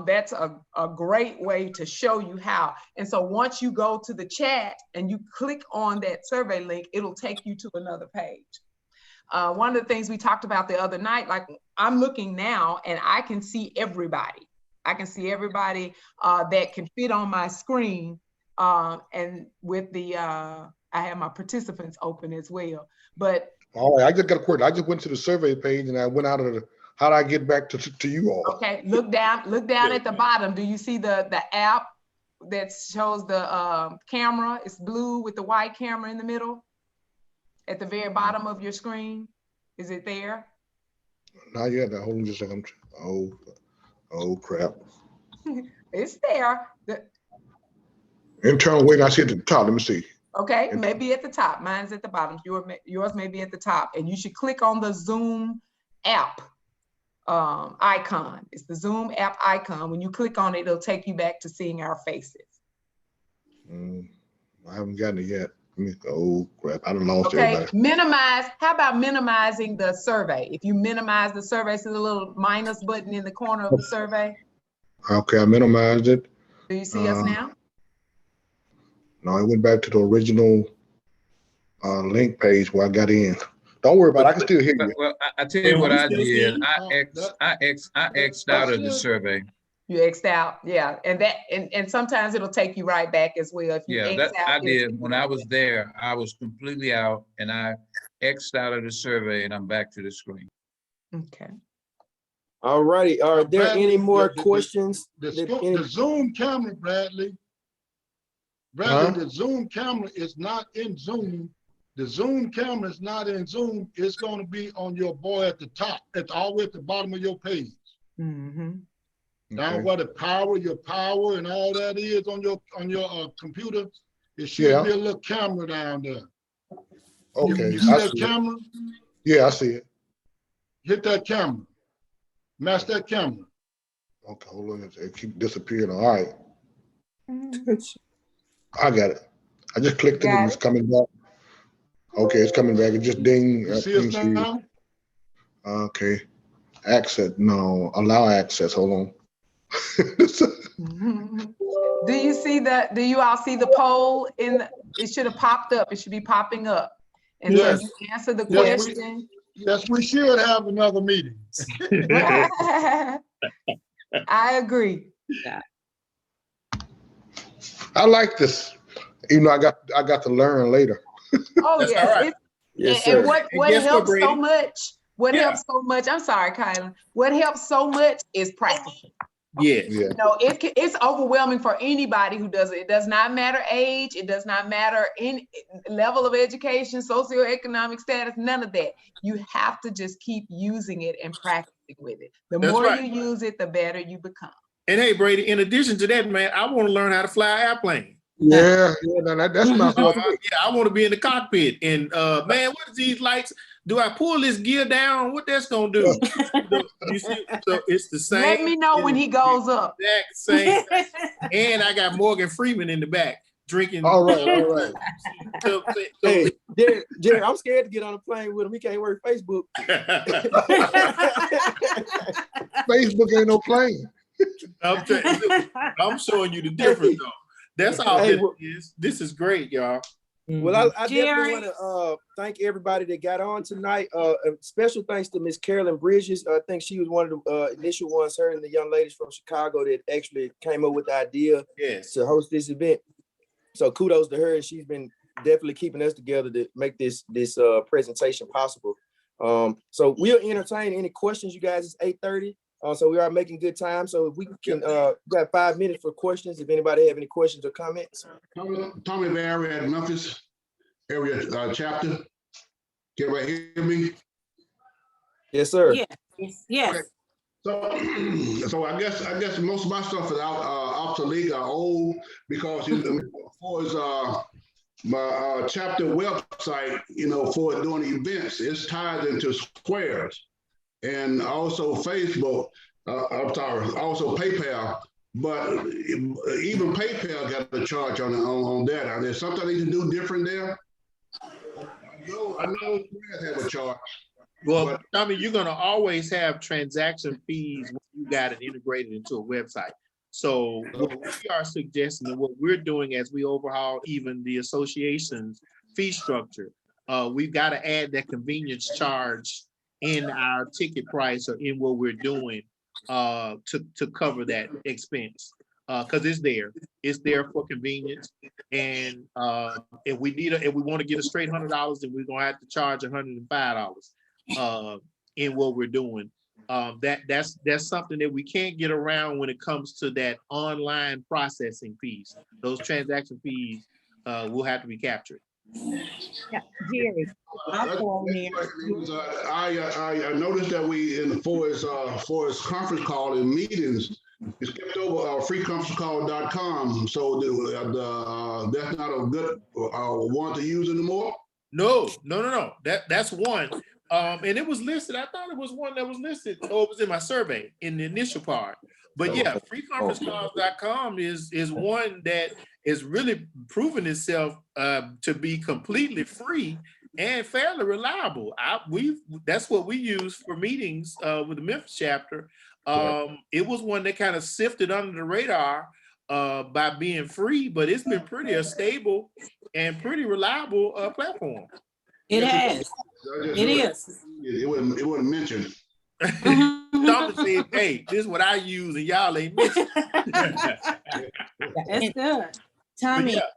that's a great way to show you how. And so once you go to the chat and you click on that survey link, it'll take you to another page. One of the things we talked about the other night, like I'm looking now and I can see everybody. I can see everybody that can fit on my screen. And with the, I have my participants open as well. But all right, I just got a question. I just went to the survey page and I went out of the, how do I get back to you all? Okay, look down at the bottom. Do you see the app that shows the camera? It's blue with the white camera in the middle. At the very bottom of your screen, is it there? Not yet. Hold on just a second. Oh crap! It's there. Internal wait. I see it at the top. Let me see. Okay, maybe at the top. Mine's at the bottom. Yours may be at the top, and you should click on the Zoom app icon. It's the Zoom app icon. When you click on it, it'll take you back to seeing our faces. I haven't gotten it yet. Oh crap, I done lost okay, everybody. Minimize, how about minimizing the survey? If you minimize the survey, see the little minus button in the corner of the survey? Okay, I minimized it. Do you see us now? No, I went back to the original link page where I got in. Don't worry about it, I can still hear you. Well, I tell you what I did. I X'd out of the survey. You X'd out, yeah, and sometimes it'll take you right back as well. If you X out, I did. When I was there, I was completely out, and I X'd out of the survey, and I'm back to the screen. Okay. All righty. Are there any more questions? The Zoom camera, Bradley. The Zoom camera is not in Zoom. The Zoom camera is not in Zoom. It's going to be on your boy at the top, all the way at the bottom of your page. Down where the your power and all that is on your computer, it should be a little camera down there. Okay. You see that camera? Yeah, I see it. Hit that camera. Match that camera. Okay, hold on. It keep disappearing. All right. I got it. I just clicked it and it's coming back. Okay, it's coming back. It just ding. You see us now? Okay. Access. No, allow access. Hold on. Do you see that? Do you all see the poll it should have popped up. It should be popping up. And yes. So you answer the question. Yes, we should have another meeting. I agree. I like this. Even though I got to learn later. Oh yeah. Right. Yes, and what helps so much, I'm sorry, Kylan. What helps so much is practicing. Yes. Yeah. You know, it's overwhelming for anybody who does it. It does not matter age. It does not matter any level of education, socioeconomic status, none of that. You have to just keep using it and practicing with it. The more you use it, the better you become. And hey, Brady, in addition to that, man, I want to learn how to fly an airplane. Yeah, that's my fault. Yeah, I want to be in the cockpit. And man, what is these lights? Do I pull this gear down? What that's gonna do? You see, so it's the same. Let me know when he goes up. Exact same. And I got Morgan Freeman in the back drinking. All right. Hey, Jerry, I'm scared to get on a plane with him. He can't work Facebook. Facebook ain't no plane. I'm showing you the difference though. That's all it is. This is great, y'all. Well, I definitely Jerry? want to thank everybody that got on tonight. Special thanks to Miss Carolyn Bridges. I think she was one of the initial ones, her and the young ladies from Chicago that actually came up with the idea to host this event. So kudos to her, and she's been definitely keeping us together to make this presentation possible. So we'll entertain any questions, you guys. It's 8:30. So we are making good time. So if we can, got 5 minutes for questions. If anybody have any questions or comments. Tommy Barry at Memphis area chapter. Can everybody hear me? Yes, sir. Yes. So I guess most of my stuff is obsolete or old because you know, for as my chapter website, you know, for doing events, it's tied into squares, and also Facebook. I'm sorry, also PayPal. But even PayPal got a charge on that. Are there something I need to do different there? I know squares have a charge. Well, Tommy, you're going to always have transaction fees when you got it integrated into a website. So what we are suggesting and what we're doing as we overhaul even the association's fee structure, we've got to add that convenience charge in our ticket price or in what we're doing to cover that expense. Because it's there for convenience, and if we want to get a straight $100, then we're gonna have to charge $105 in what we're doing. That's something that we can't get around when it comes to that online processing fees. Those transaction fees will have to be captured. Yeah, Jerry. I noticed that we for his conference call and meetings, it's kept over freeconferencecall.com. So that's not a good one to use anymore. No. That's one. And it was listed. I thought it was one that was listed. Oh, it was in my survey in the initial part. But yeah, freeconferencecalls.com is one that is really proven itself to be completely free and fairly reliable. That's what we use for meetings with the Memphis chapter. It was one that kind of sifted under the radar by being free, but it's been pretty a stable and pretty reliable platform. It has. It is. It wasn't mentioned. Tommy said, "Hey, this is what I use, and y'all ain't mentioned." That's good. Tommy, yeah,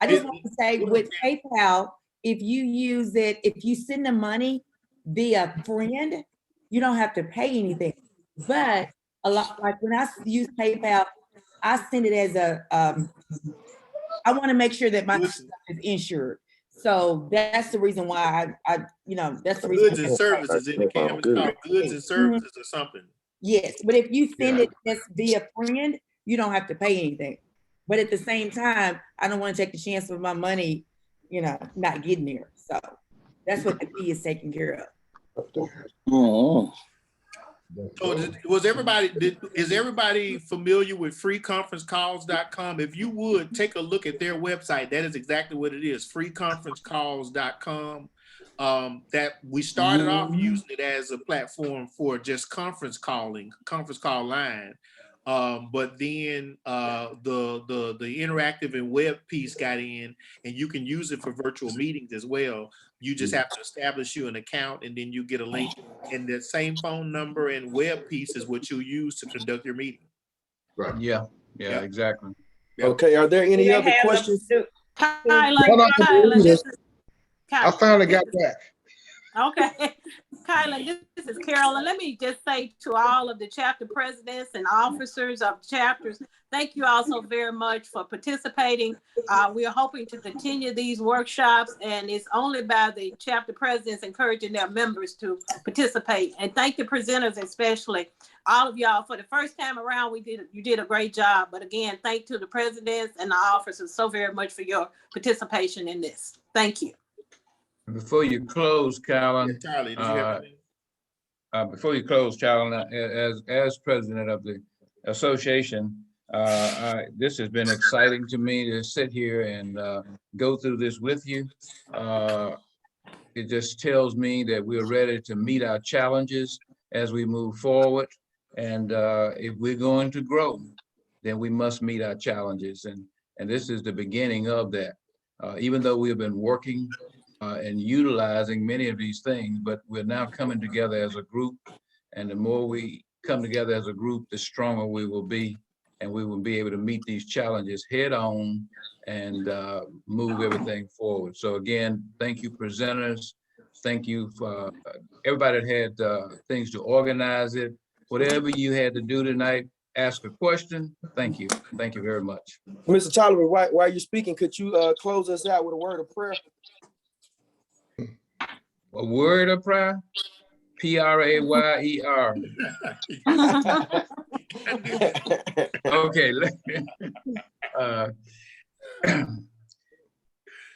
I just want to say with PayPal, if you send the money via friend, you don't have to pay anything. But a lot, like when I use PayPal, I send it as I want to make sure that my stuff is insured. So that's the reason why that's the reason. Goods and services in the camera. It's called goods and services or something. Yes, but if you send it just via friend, you don't have to pay anything. But at the same time, I don't want to take the chance of my money, not getting there. So that's what the fee is taking care of. So is everybody familiar with freeconferencecalls.com? If you would take a look at their website, that is exactly what it is, freeconferencecalls.com. That we started off using it as a platform for just conference call line. But then the interactive and web piece got in, and you can use it for virtual meetings as well. You just have to establish you an account, and then you get a link, and the same phone number and web piece is what you use to conduct your meeting. Right. Yeah, exactly. Okay, are there any other questions? Kyla, I finally got back. Okay, Kyla, this is Carolyn. Let me just say to all of the chapter presidents and officers of chapters, thank you all so very much for participating. We are hoping to continue these workshops, and it's only by the chapter presidents encouraging their members to participate. And thank the presenters, especially all of y'all. For the first time around, you did a great job. But again, thank to the presidents and the officers so very much for your participation in this. Thank you. Before you close, Carolyn, Charlie, did you have anything? before you close, Carolyn, as president of the association, this has been exciting to me to sit here and go through this with you. It just tells me that we're ready to meet our challenges as we move forward. And if we're going to grow, then we must meet our challenges. And this is the beginning of that. even though we have been working and utilizing many of these things, but we're now coming together as a group. And the more we come together as a group, the stronger we will be, and we will be able to meet these challenges head on and move everything forward. So again, thank you, presenters. Thank you for everybody that had things to organize it. Whatever you had to do tonight, ask a question. Thank you. Thank you very much. Mr. Tolliver, while you're speaking, could you close us out with a word of prayer? A word of prayer? Prayer. Okay.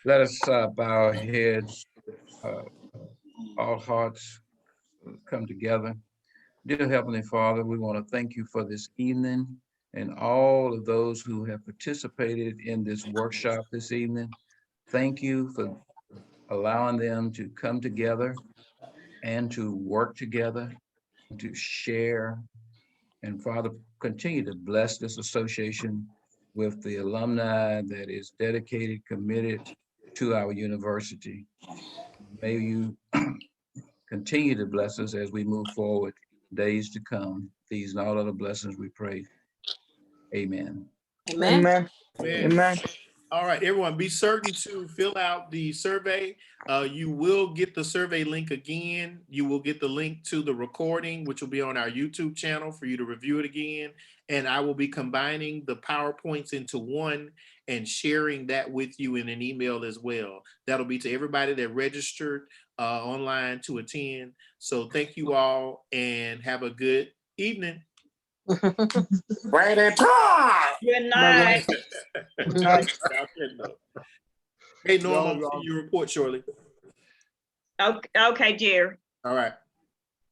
Let us bow our heads, all hearts come together. Dear Heavenly Father, we want to thank you for this evening and all of those who have participated in this workshop this evening. Thank you for allowing them to come together and to work together, to share. And Father, continue to bless this association with the alumni that is dedicated, committed to our university. May you continue to bless us as we move forward, days to come. These and all other blessings we pray. Amen. Amen. Amen. All right, everyone, be certain to fill out the survey. You will get the survey link again. You will get the link to the recording, which will be on our YouTube channel for you to review it again. And I will be combining the PowerPoints into one and sharing that with you in an email as well. That'll be to everybody that registered online to attend. So thank you all and have a good evening. Good night. Hey, Norm, I'll see you report shortly. Okay, Jerry. All right.